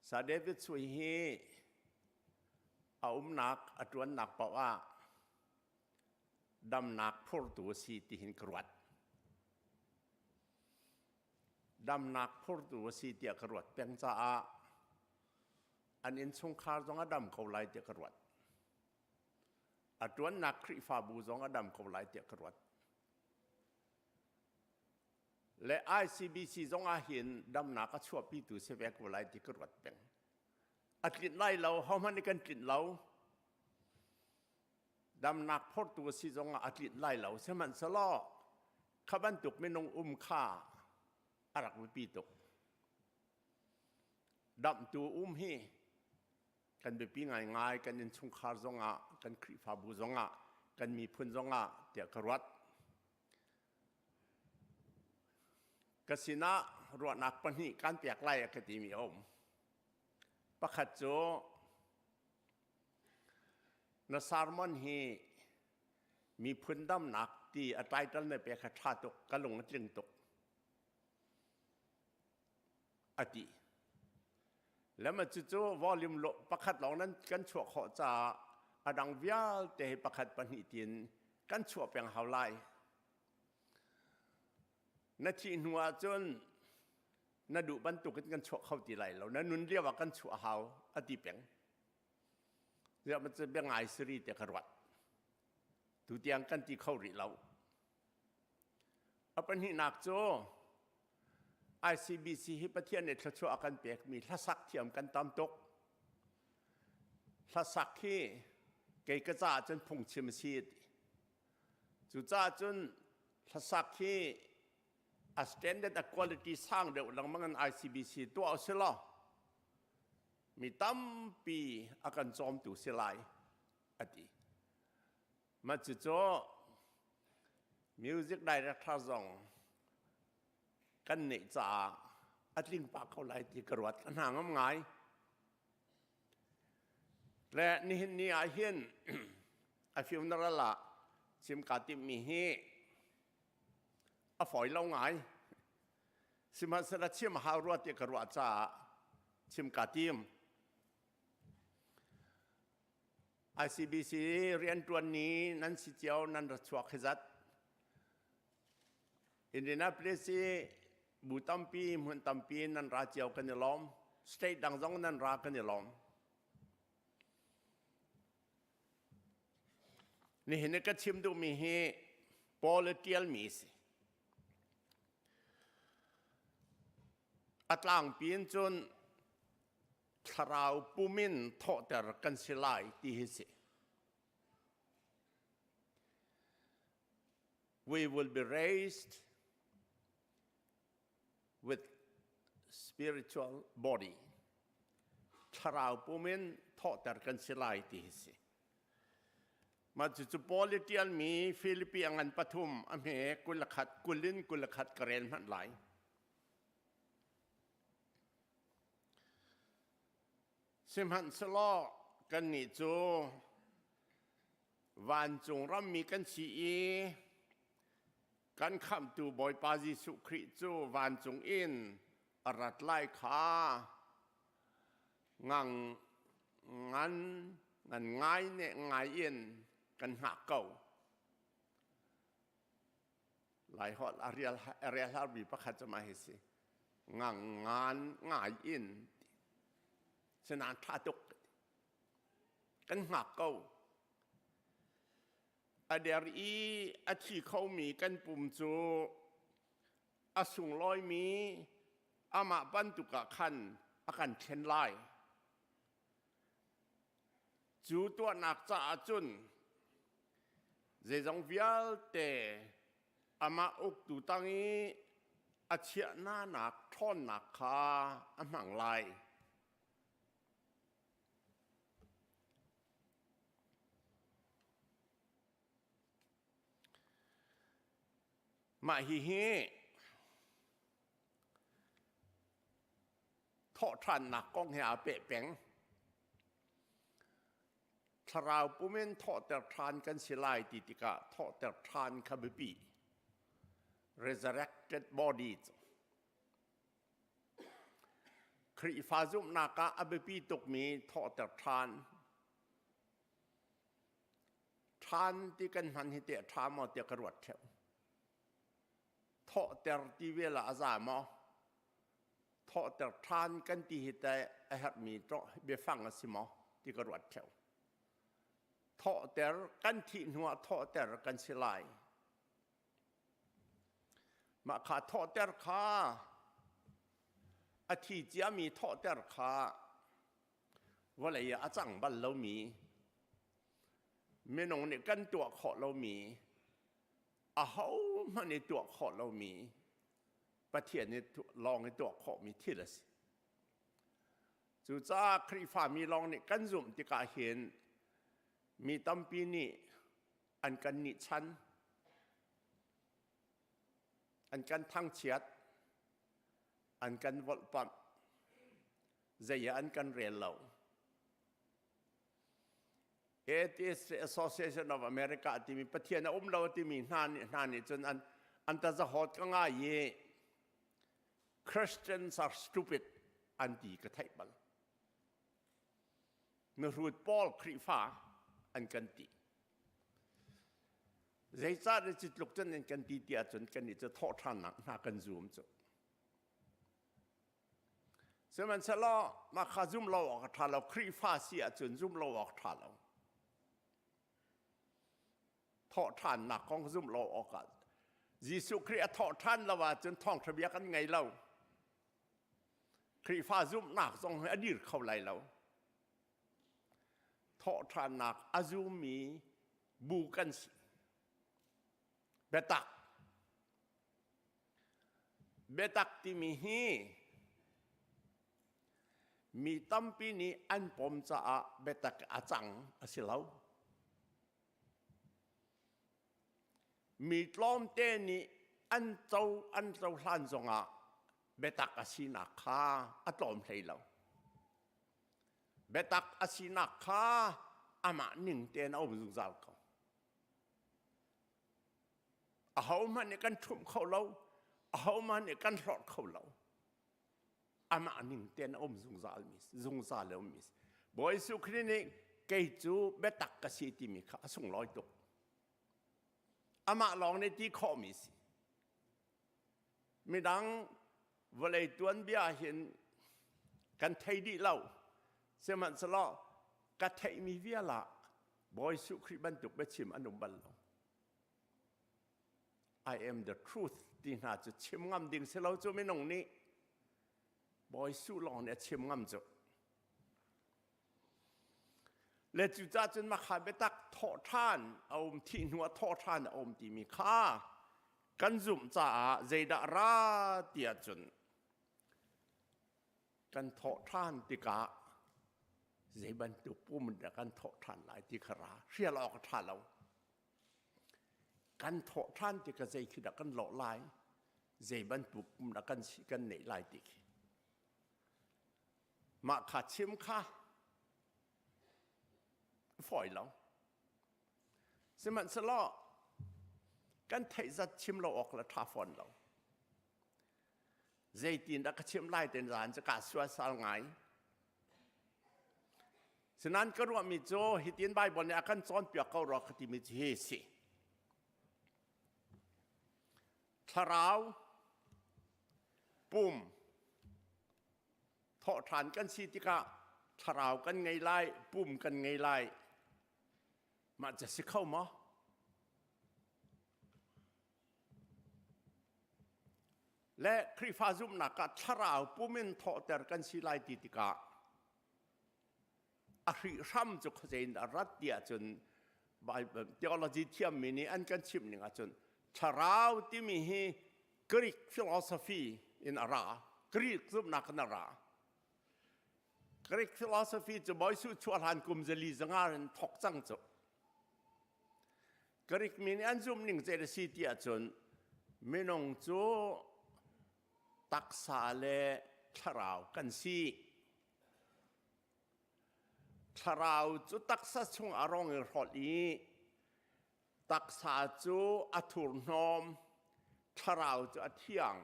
Speaker 5: ซาเดวิดสุยฮีเอาหนักอจวนหนักเพราะว่าดำหนักพูดตัวสีที่เห็นกรวดดำหนักพูดตัวสีที่กรวดเป็นจ้าอันอินสงครามจงอดำเขาไล่ที่กรวดอจวนหนักคริฟาบูจงอดำเขาไล่ที่กรวดและ ICBC จงอาเห็นดำหนักก็ชั่วปีตุเสวกวไลที่กรวดเป็นอัดกลิ่นไล่เราเขามันในการกลิ่นเราดำหนักพอตัวสีจงอัดกลิ่นไล่เราเสมันสลอขบันตุกไม่นงค่าอารักวิปีตุกดำตัวเฮกันไปปีง่ายกันยินชงคาจงอากันคริฟาบูจงอากันมีพื้นจงอาเดียกรวดกสินะรวดนักปนิการเปียกไล่กติมีอมประคัดโจนสารมันฮีมีพื้นดำหนักที่อัตราตันในเปียกชาตกกะลงจึงตกอติแล้วมันจะโจวอลลุ่มโลประคัดเหล่านั้นกันชั่วขอจาอดังวิาลแต่ประคัดปนิตินกันชั่วเปียงหาวไลนาทีหัวจนนาดูบรรทุกกันชั่วเข้าตีไหลเรานั้นนุนเรียกว่ากันชั่วหาวอติเปียงเรื่องมันจะเป็นไงสิริเตกรวดถูเตียงกันที่เข้าหรี่เราเอาเป็นหินักโจ ICBC ฮิปเทียนเนี่ยชั่วกันเปียกมีทัศน์เทียมกันตามตกทัศน์ที่เกยกระจ่าจนพุ่งชิมชีดจุจ่าจนทัศน์ที่standard quality สร้างเดี๋ยวหลังมัน ICBC ตัวเอาเสียละมีตั้มปีอาการจอมตัวเสียลายอดีมาจุดโจ music director จงกันเนจ่าอัดลิงปากเขาไหลที่กระวดกันห่างง่ายและนี่อาเห็นอาฟิวนั่นละชิมกาติมีเฮฝอยเล่าไงสิมันสระเชื่อมหารวดที่กระวดจ่าชิมกาติม ICBC เรียนตัวนี้นั้นสิเจียวนั้นรัชวกขจัดอินเดียนาโพลิสบูตัมปีเหมือนตัมปีนั้นราเจียวกันล้อมสเตทดังจงนั้นรากันล้อมนี่เห็นก็ชิมดูมีเฮ political มีสิอัตลังเปลี่ยนจนทราวปุ่มินทอแต่กันสิไลที่หิสิ we will be raised with spiritual body ทราวปุ่มินทอแต่กันสิไลที่หิสิมาจุด political มีฟิลิปปินส์อันปฐุมอเมริกกุลขัดกุลินกุลขัดกระเรนมันไหลสิมหันสลอกันนี่จูวันจงรำมีกันสีกันคำตูบอยปาจิสุคริจูวันจงอินอรัดไล่ขางังงันง่ายเนี่ยง่ายอินกันหักเก่าหลายหอดอารียลฮาร์บีประคัตจะมาเห็นสิงังงานง่ายอินฉะนั้นท่าตุกกันหักเก่าอเดียรีอาชีเขามีกันปุ่มจูอาสุงลอยมีอามาบันตุกะขันอาการเชนไลจูตัวนักจ่าจุนเจจงวิลเตอามาอุกตุตังอีอาเชียนาหนักท่อนหนักขาอามังไลมาฮิฮิทอทันหนักกองเหียเปะแปงทราวปุ่มินทอแต่ทานกันสิไลติติกะทอแต่ทานคาบิปี resurrected bodies คริฟาซุมนากะอบิปีตกมีทอแต่ทานที่กันหันหิเตะทามอเตะกระวดเทวทอแต่ที่เวลาอาซามอทอแต่ทานกันที่หิเตะไอหัดมีตรเบฟังสิมอที่กระวดเทวทอแต่กันที่หัวทอแต่กันสิไลมาขาทอแต่ขาอาทิตย์จะมีทอแต่ขาว่าอะไรอาจังบันเรามีไม่นงเนี่ยกันตัวขอเรามีเขามันในตัวขอเรามีประเทศนี้ลองในตัวขอมีที่ละสิจู่จ้าคริฟามีลองเนี่ยกันสุ่มที่กาเห็นมีตั้มปีนี้อันกันนิชันอันกันทั้งเฉียดอันกันวอลปัมใจอันกันเรียนเรา Atheist Association of America ที่มีประเทศนั้นเราที่มีนานนี่จนอันตะจะหดก็ง่ายเย่ Christians are stupid อันดีก็ไทยบัลเมื่อรูดปอลคริฟาอันกันตีใจจ้าได้จิตลุกจนอันกันตีเดียจนกันนี่จะทอดทานหนักหากันซูมจ้ะเสมันสละมาขาซุ่มเราออกทานเราคริฟาเสียจนซุ่มเราออกทานเราทอดทานหนักของซุ่มเราออกกันยิสุคริสต์ทอดทานเราว่าจนท่องทะเบียกันไงเราคริฟาซุ่มหนักทรงอดีตเข้าไหลเราทอทานนักอาซูมีบูกันสิเบตักที่มีฮีมีตั้มปีนี้อันผมจะเบตักอาจังอาศิลามีล้อมเตนี่อันเจ้าท่านทรงเบตักอาศินักข้าอัตลอมเลยเราเบตักอาศินักข้าอามาหนึ่งเตนเอาบุญจัลเขาเอามันเนี่ยกันทุ่มเขาเราเอามันเนี่ยกันรอดเขาเราอามาหนึ่งเตนเอาบุญจัลมิสจุงจัลแล้วมิสบอยสุครีนี่เกยจูเบตักอาศิติมิข้าส่งลอยตกอามาลองในที่ข้อมิสไม่ดังเวลาตัวนี้เห็นกันไทยดีเราเสมันสละกัดไทยมีเวลาบอยสุคริบันตุกเบชิมอนุบัลเรา I am the truth ที่น่าจะชิมงำดิ่งเสเราจะไม่นงนี้บอยสู้ลองเนี่ยชิมงำจะและจุดจนมาขายไปตักทอท่านเอาที่หัวทอท่านเอาที่มีค่ากันจุ่มจ่าใจดาราเตียจนกันทอท่านติกะใจบรรทุกปุ่มเด็กกันทอท่านหลายที่ขราเสียหลอกท่านเรากันทอท่านติกะใจคือดักกันหล่อลายใจบรรทุกปุ่มดักกันสีกันเหนื่อยลายติกมาขาดชิมค่าฝอยเราสมันสลอกันไทยจัดชิมเราออกละท่าฝนเราใจตีนดักชิมไล่เต็นร้านจะกาสวยสาวไงฉะนั้นก็รู้ว่ามีโจฮิตินใบบนเนี่ยกันซ้อนเปียกเขารอคติมิเฮสิทาราวปุ่มทอฐานกันสิติกะทาราวกันไงไล่ปุ่มกันไงไล่มาจะสิเข้ามั้และคริฟาซุมนักทาราวปุ่มินทอแต่กันสิไล่ติกะอริรัมจุกเจนรัตเดียจนบายเทโอโลจีเทียมมินีอันกันชิมหนึ่งจนทาราวที่มีกรีกฟิโลโซฟีอินอารากรีกซุมนักนารากรีกฟิโลโซฟีจะบ่อยสุดชวนหันกุมจะลีจังอาร์นทอกจังจุกรีกมินีอันซุมหนึ่งเจริสิตีจนไม่นงจูตักษาเลทาราวกันซีทาราวจูตักษาชงอารมณ์รอดีตักษาจูอัตุรนอมทาราวจูอัเทียง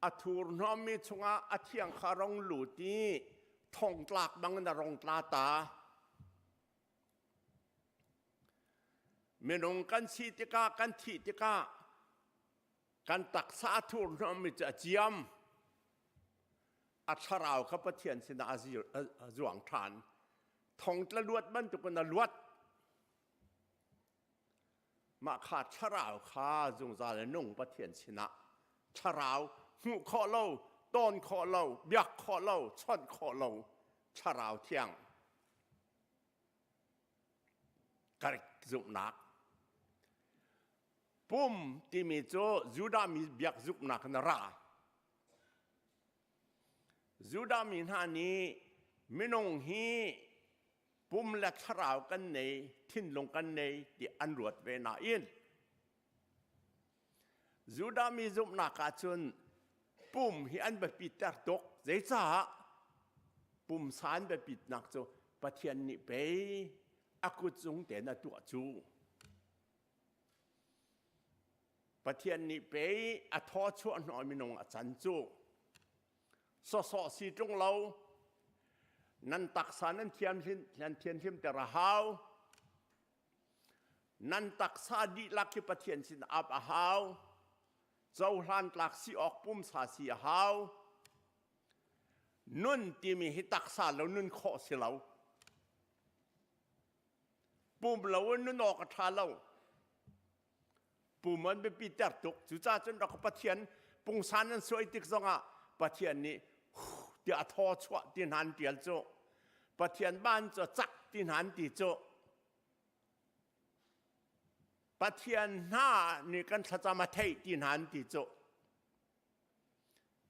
Speaker 5: อัตุรนอมมีชงอัเทียงคารองหลุดีทองตลากบังนรองตลาตาเมนงกันสีติกากันทีติกากันตักษาอัตุรนอมมีจะเจียมอัชราวข้าพเทียนสินาอาจวงฐานทองตะลวดบรรจุกันลวดมาขาดชราวข้าจงจาเลนุ่งพระเทียนสินะชราวหูคอเล่าต้นคอเล่าเบียกคอเล่าช่อนคอเล่าชราวเที่ยงกระจุกหนักปุ่มที่มีโจยูดามีเบียกจุกหนักนราจูดามินฮานี้ไม่นงฮีปุ่มเล็กชราวกันในทิ้นลงกันในที่อันรวดเวนาอินจูดามีจุบนักจนปุ่มฮีอันแบบปิดแต่ตกเจ๊จ้าปุ่มสารแบบปิดนักโจปะเทียนนี่ไปอากุจงเตนตัวจูปะเทียนนี่ไปอัทอชั่วหน่อยไม่นงอาจารย์จูสอสีตรงเรานั่นตักษานั่นเทียนทิมแต่ละหาวนั่นตักษาดีลักที่ประเทียนสินอับหาวเจ้าหลานตักสีออกปุ่มสาสีหาวนุ่นที่มีให้ตักษาแล้วนุ่นข้อสิเราปุ่มเรานุ่นออกกระทาเราปุ่มมันเป็นปีเตอร์ตกจุจ้าจนเราก็ประเทียนปุ่งสารนั้นสวยติกซงอ่ะประเทียนนี้เดี๋ยวทอชั่วที่หันเดียลโจประเทียนบ้านจะจักที่หันตีโจประเทียนหน้านี่กันทัศมาเทที่หันตีโจ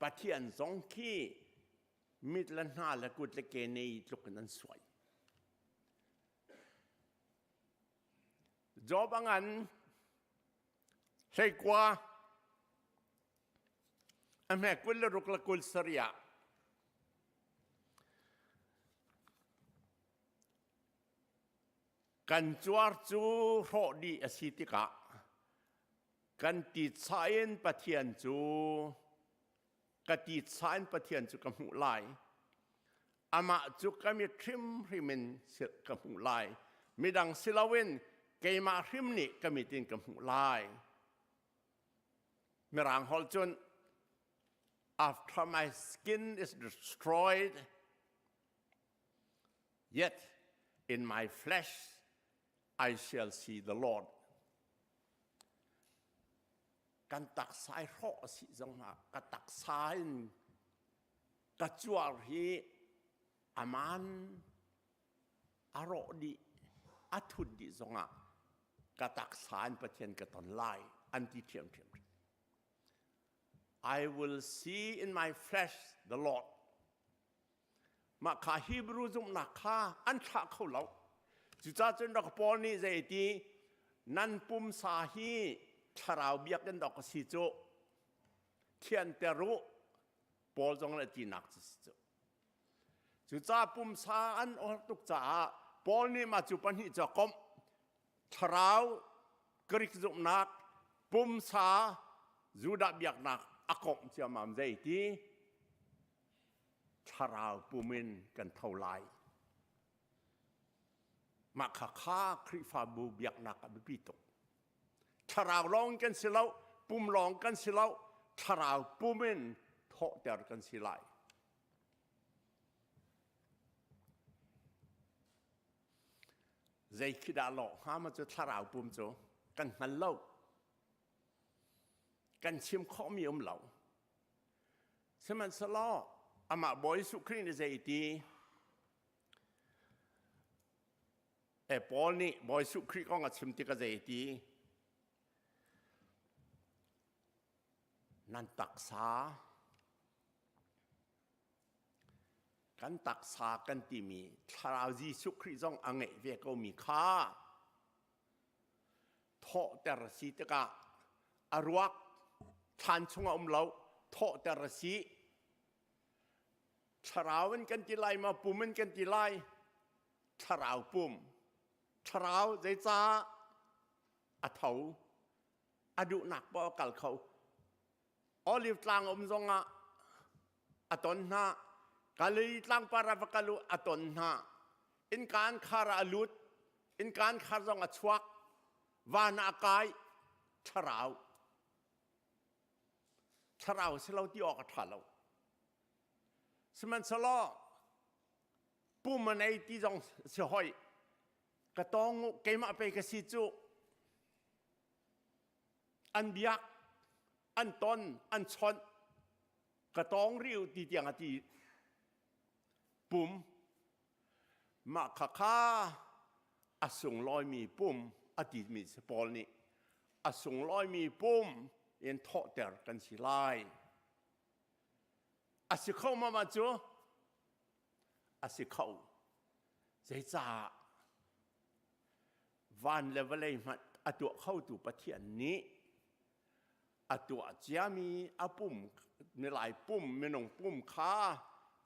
Speaker 5: ประเทียนสองขี้มิดละหน้าละกุดละเกเนยลุกนั้นสวยจอบงันใช่กว่าอันแม่กุลรุกละกุลสริยะกันจวดจูโรดีอสิติกะกันติดสายนปะเทียนจูกันติดสายนปะเทียนจูกับหูลายอามาจูก็มีทริมริมินกับหูลายมีดังศิลาวินเกมาทริมนี่ก็มีตินกับหูลายมีรางฮอลจนafter my skin is destroyed, yet in my flesh I shall see the Lord. กันตักสายรอสิจงมากันตักสายกัจวรฮีอามันอารอดีอัทุดดีจงอ่ะกันตักสายประเทศกันตอนไล่อันที่เทียมI will see in my flesh the Lord มาข้าฮีบรูจงนักข้าอันข้าเขาเราจุดจ้าจนดอกปอนี่ใจดีนั่นปุ่มสาฮีชราวเบียกันดอกสิโจเทียนเตรุปอลจงละจีนักสิโจจุดจ้าปุ่มสาอันอตุกจ้าปอลนี่มาจุปันหิจกมชราวกริกจุนักปุ่มสาจูดาเบียกนักอากมเจียมามใจดีชราวปุ่มินกันเท่าไรมาข้าคริฟาบูเบียกนักบิปิโตชราวร้องกันสิแล้วปุ่มร้องกันสิแล้วชราวปุ่มินโทเตอร์กันสิไลใจคิดอะไรหามาจะชราวปุ่มโจกันหันเล่ากันชิมข้อมีอมเหล่าสมันสลออามาบอยสุครีนใจดีปอลนี่บอยสุครีก็งัดชิมติกใจดีนั่นตักษากันตักษากันที่มีชาวจีสุครีจงอังเงเวก็มีค่าโทแต่ละสิตกะอรวกท่านชงอมเหล่าโทแต่ละสิชราวมันกันที่ไรมาปุ่มมันกันที่ไรชราวปุ่มชราวใจจ้าอัฐาวอดุนักบ่กัลเขาอลิฟตางอมจงอ่ะอัตนหากาลีตางปาราฟกัลุอัตนหาอินการคาราลุดอินการคาจงอัชวักวานอากายชราวชราวสิเราที่ออกอัฐเราสมันสลอปุ่มมันไอที่จงเสียหอยกระตองเกมาไปกระสิจุอันเบียกอันต้นอันชนกระตองริ้วตีเตียงอดีปุ่มมาข้าอสุงลอยมีปุ่มอดีตมีสปอลนี่อสุงลอยมีปุ่มเอ็นทอเตอร์กันสิไลอาศิเข้ามาจ้ะอาศิเข้าใจจ่าวันเลเวลเลยมันอตัวเข้าตัวประเทศนี้อตัวจะมีอาปุ่มมีหลายปุ่มมีหนงปุ่มขา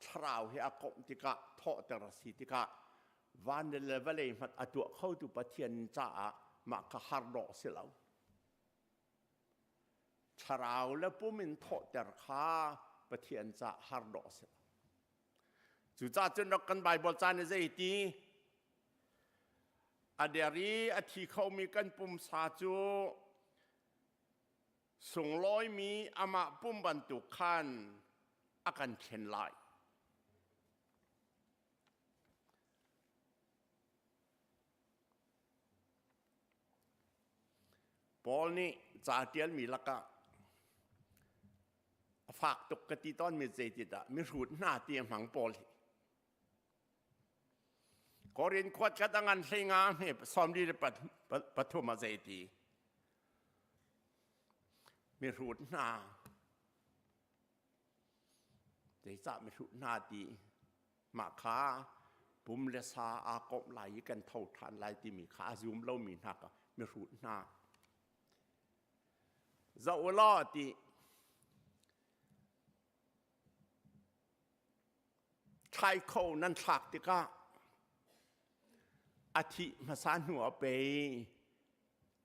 Speaker 5: ชราวให้อากงติกะทอแต่ละสิติกะวันเลเวลเลยมันอตัวเข้าตัวประเทศจ่ามาขหารดอกเสียแล้วชราวและปุ่มมินทอแต่ละขาประเทศจะฮาร์ดอสจุดจ้าจนรักกันใบบอลจานในใจดีอเดียรีอธิเขามีกันปุ่มสาจูส่งลอยมีอามาปุ่มบรรทุกขันอาการเข็นไหลปอลนี่จ่าเตียนมีละกะฝากตกกติตอนมีใจติดมีรูดหน้าเตียงหังปอลก็เรียนควดกันตั้งงานใช้งานเนี่ยซ้อมดีในปฐมใจดีมีรูดหน้าใจจะมีรูดหน้าดีมาขาปุ่มเลสาอากบไหลกันเท่าทานไหลที่มีขาซูมเล่ามีนักมีรูดหน้าเจ้าล้อที่ชายเขานั่นฉากติกะอาทิมาสานหัวไป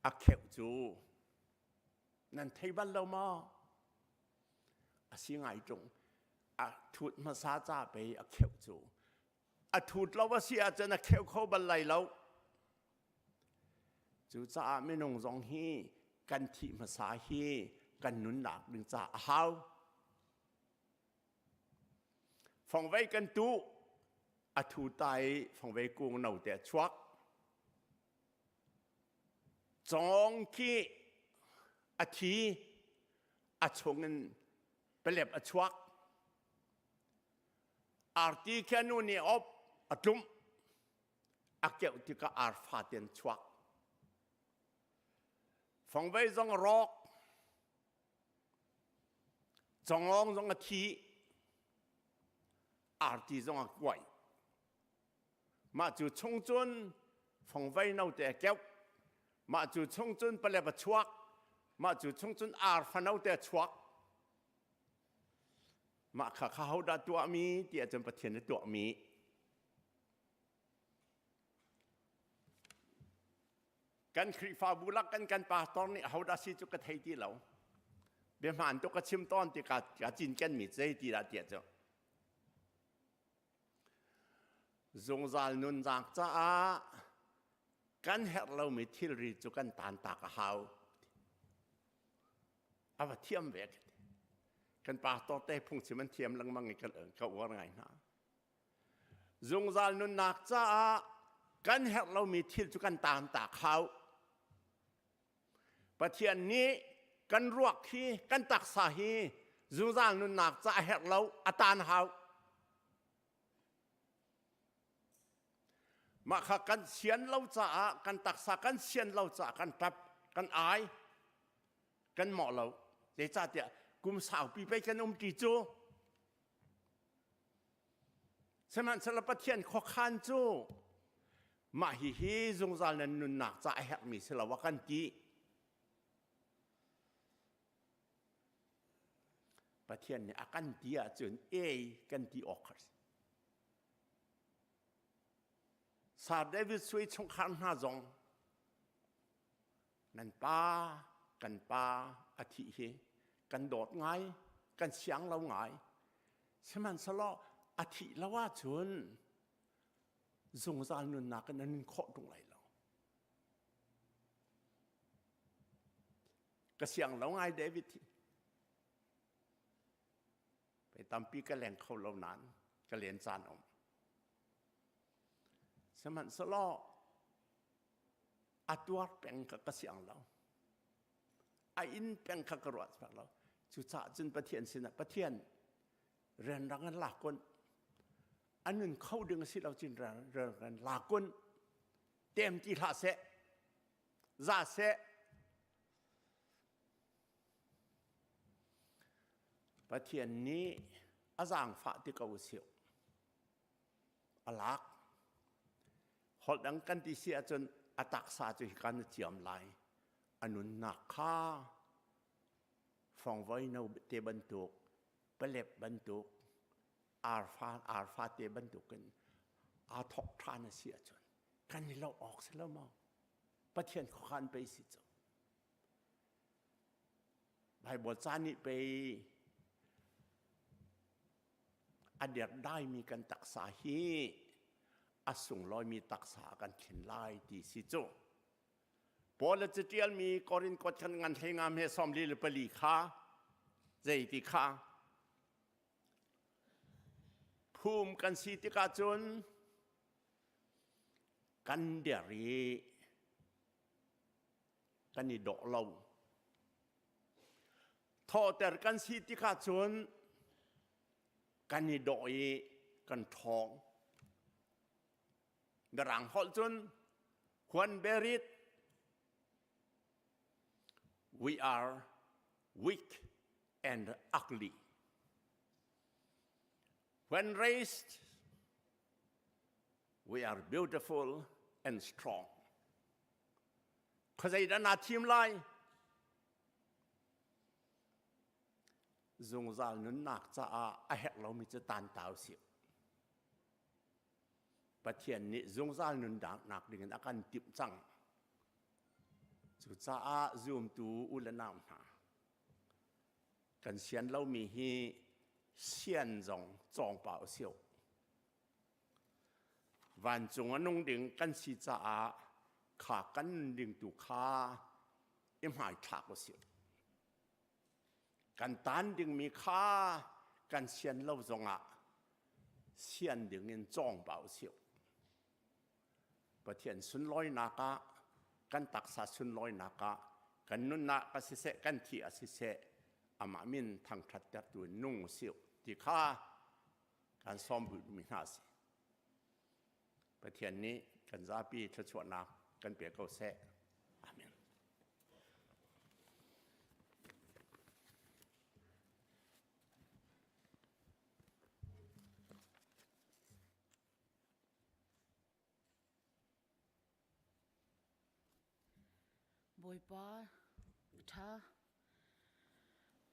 Speaker 5: อาเขวจูนั่นไทยบ้านเรามาอาสิ่งไงจงอาทูดมาสาจ้าไปอาเขวจูอาทูดเราว่าเสียจะนักเขวเขาบันไลเราจูจ้าไม่นงจงฮีกันที่มาสาฮีกันนุนหนักดึงจ้าเฮาฟังไว้กันตู้อทูไตฟังไว้กูเหนาแต่ชวักจองขี้อาที อาชงเงินไปเล็บอาชวักอาร์ตีแค่นู้นนี่อบอัดลุมอักเกี่ยวที่ก็อาร์ฟาเตียนชวักฟังไว้จงรอกจงร้องจงอาทีอาร์ตีจงอักไว้มาจู่ชงจุนฟังไว้เน่าแต่แก้วมาจู่ชงจุนไปเล็บอาชวักมาจู่ชงจุนอาร์ฟันเอาแต่ชวักมาข้าเขาดัดตัวมีที่อาจารย์ประเทศในตัวมีกันคริฟาบุลักกันป่าตอนนี้เขาดัดสิจุกไทยที่เราเบียมันตุกชิมตอนที่กัดจินกันมีใจที่ละเดียจ้ะจงจานุนจากจ้ากันเห็นเราไม่ที่รีจุกันตานตากเขาเอาไปเทียมเวกกันป่าตอนเตะพุ่งชิมันเทียมลังมังไงกันเขาว่าไงนะจงจานุนนักจ้ากันเห็นเรามีที่จุกันตานตากเขาประเทศนี้กันรวกฮีกันตักสาฮีจุจานุนนักจ้าเห็นเราอัตานเขามาข้ากันเชียนเราจ้ากันตักสากันเชียนเราจ้ากันทับกันอายกันเหมาะเราเดี๋ยวจ้าเดี๋ยวกุมสาวปีไปกันจีโจสมันสลับประเทศขอขานโจมาฮีจงจานุนนักจ้าเห็นมีสลับว่ากันจีประเทศนี้อาการดีจนกันดีออกซาเดวิดสวยชงขันหาจงนั่นป้ากันป้าอาทิเฮกันโดดไงกันเสียงเราไงใช่มันสละอาทิละว่าจนจงจานุนนักกันนั้นเคาะตรงไหนเราก็เสียงเราไงเดวิดไปตามปีกระแหลงเขาเหล่านั้นกระเหรียญจานอมสมันสลออัตวัดเป็นกระเสียงเราอินเป็นกระรวดฝักเราจุดจ่าจนประเทียนสินะประเทียนเรียนรังกันหลักคนอันหนึ่งเข้าดึงสิเราจินเรียนกันหลักคนเต็มที่ละเสะซาเสะประเทศนี้อาจารย์ฝ่ายที่เขาเสียวอลักหดดังกันที่เสียจนอัตักษาจุกันเจียมไหลอนุนักข้าฟังไว้ในเตบันตุกเปล็บบันตุกอาร์ฟาเตบันตุกกันอาทอกทานเสียจนกันนี่เราออกเสียแล้วมั้งประเทศขันไปสิจ้ะใบบทจานี้ไปอเดียร์ได้มีกันตักษาฮีอสุงลอยมีตักษากันเขียนลายที่สิโจพอละจะเจียลมีกอรินกดกันงานเทงามเฮซอมลีลปลีข้าใจติข้าภูมิกันสิติกาจนกันเดียรีกันนี่ดอกเราทอแต่กันสิติกาจนกันนี่ดอยกันทองกระรังหอลจนควันเบริต we are weak and ugly when raised we are beautiful and strong เข้าใจด้านหน้าทีมไล่จงจานุนนักจะอาเหตุเรามีจะตานเต่าเสียประเทศนี้จงจานุนดักนักดึงอาการติบจังจุดจะzoomตูอุลนามหากันเสียนเรามีฮีเสียนจงเป่าเสียววันจงนุ่งดึงกันสิจะขากันดึงตุขาอิมหายทักเสียวกันตันดึงมีค่ากันเชียนเล่าจงเชียนดึงเงินจ้องเบาเสียวประเทศสุนลอยนักกันตักษาสุนลอยนักกันนุนนักสิเสกันที่สิเส
Speaker 13: ama min thang that that tu nung siu ti kha kan som bu mi na siประเทศนี้กันซาปีชดชวนักกันเปียกเขาแซ่อาเมน
Speaker 1: บอยป้าท่า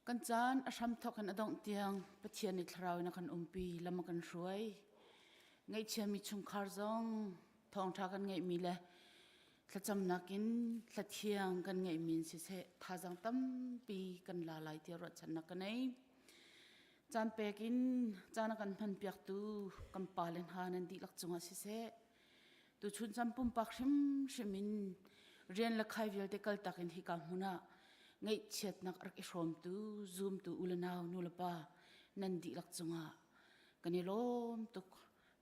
Speaker 1: กันจานอาชัมทอกันอดองเตียงประเทศในคราวนักกันปีละมากันช่วยไงเชื่อมีชุมคาร์ซองทองท่ากันไงมีเลยละจำนักินละเที่ยงกันไงมีสิเสท่าจังตั้มปีกันลาลายเที่ยวรถฉันนักกันไงจานเปกินจานกันพันเปียกตูกันปาเลนหานันดีลักจงอาสิเสตูชุนจำปุ่มปักชิมินเรียนละใครเวลเด็กตักอินที่กำมุนะไงเช็ดนักรักอิสรมตูซูมตูอุลนาวนูลปานันดีลักจงอากันยลมตุก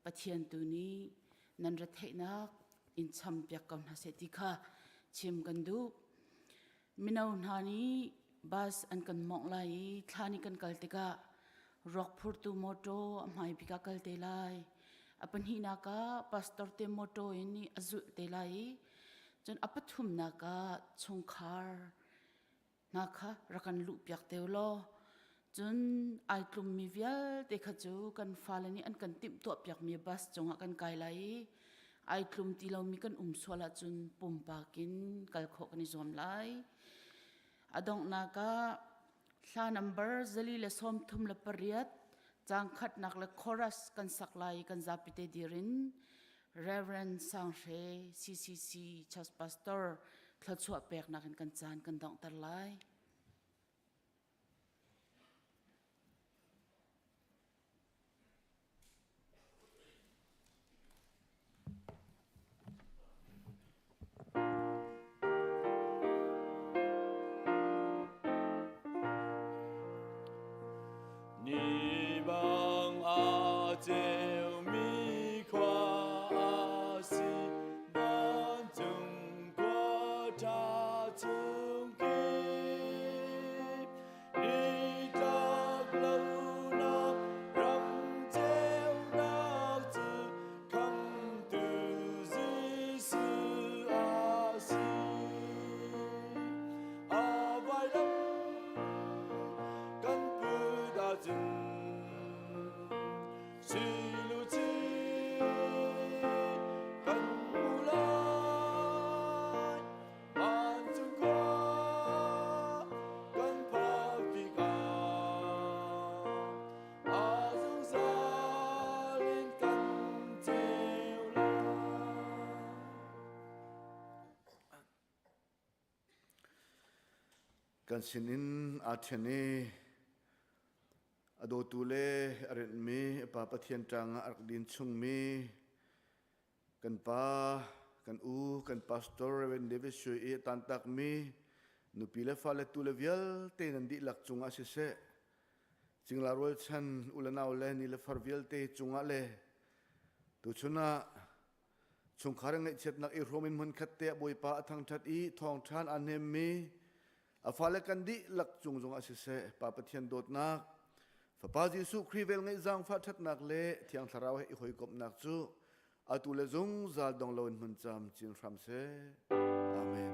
Speaker 1: ปะเทียนตูนี้นันรัฐนักอินชัมเปียกกันหาเสติค่ะชิมกันดูมินาวนานี้บาสอันกันมองไล่ทานี่กันกัลติกะร็อกพูดตูโมโตไม่พิกากัลเตไลอปันหินากะพาสตอร์เตโมโตอินี่อจุเตไลจนอปัทุมนากะชงคาร์นักะรักันลุกเปียกเตวโลจนไอกลุ่มมีเวียลเด็กขจูกันฟาลนี่อันกันติมตัวเปียกมีบัสจงกันไกลไหลไอกลุ่มที่เรามีกันสวละจนปุ่มปากินกัลโคกันนิจอมไหลอดองนากะลานัมเบอร์ซลีเลสอมทุมเลปริยัดจางขัดนักเลคอรัสกันสักไลกันซาปิเตดิริน Reverend สังเช CCC Church Pastor ทลชัวเปกนักกันจานกันดองตะไล
Speaker 11: กันสินินอาเทนีอโดตูเลอรินมีปาปะเทียนจังอักดินชุงมีกันปากันอูกันพาสตอร์เรเวนเดวิสช่วยตันตักมีนุปีเลฟาเลตูเลเวียลเตนันดิลักจุงอาศิเสจิงลารวยชันอุลนาวเลนิเลฟาร์เวียลเตจุงอาเลตุชุนะชงคารังเงเช็ดนักอิโรมินมันคัตเตะบอยปาทางทัดอีทองชานอันเนมีอาฟาเลกันดิลักจุงจงอาศิเสปาปะเทียนโดดนักฟาปาจิสุครีเวลไงจังฟาทัดนักเลที่อังสาราวให้หอยกบนักจูอาตุเลจงซาลดองลาวน์มันจำจินฟรัมเซอาเมน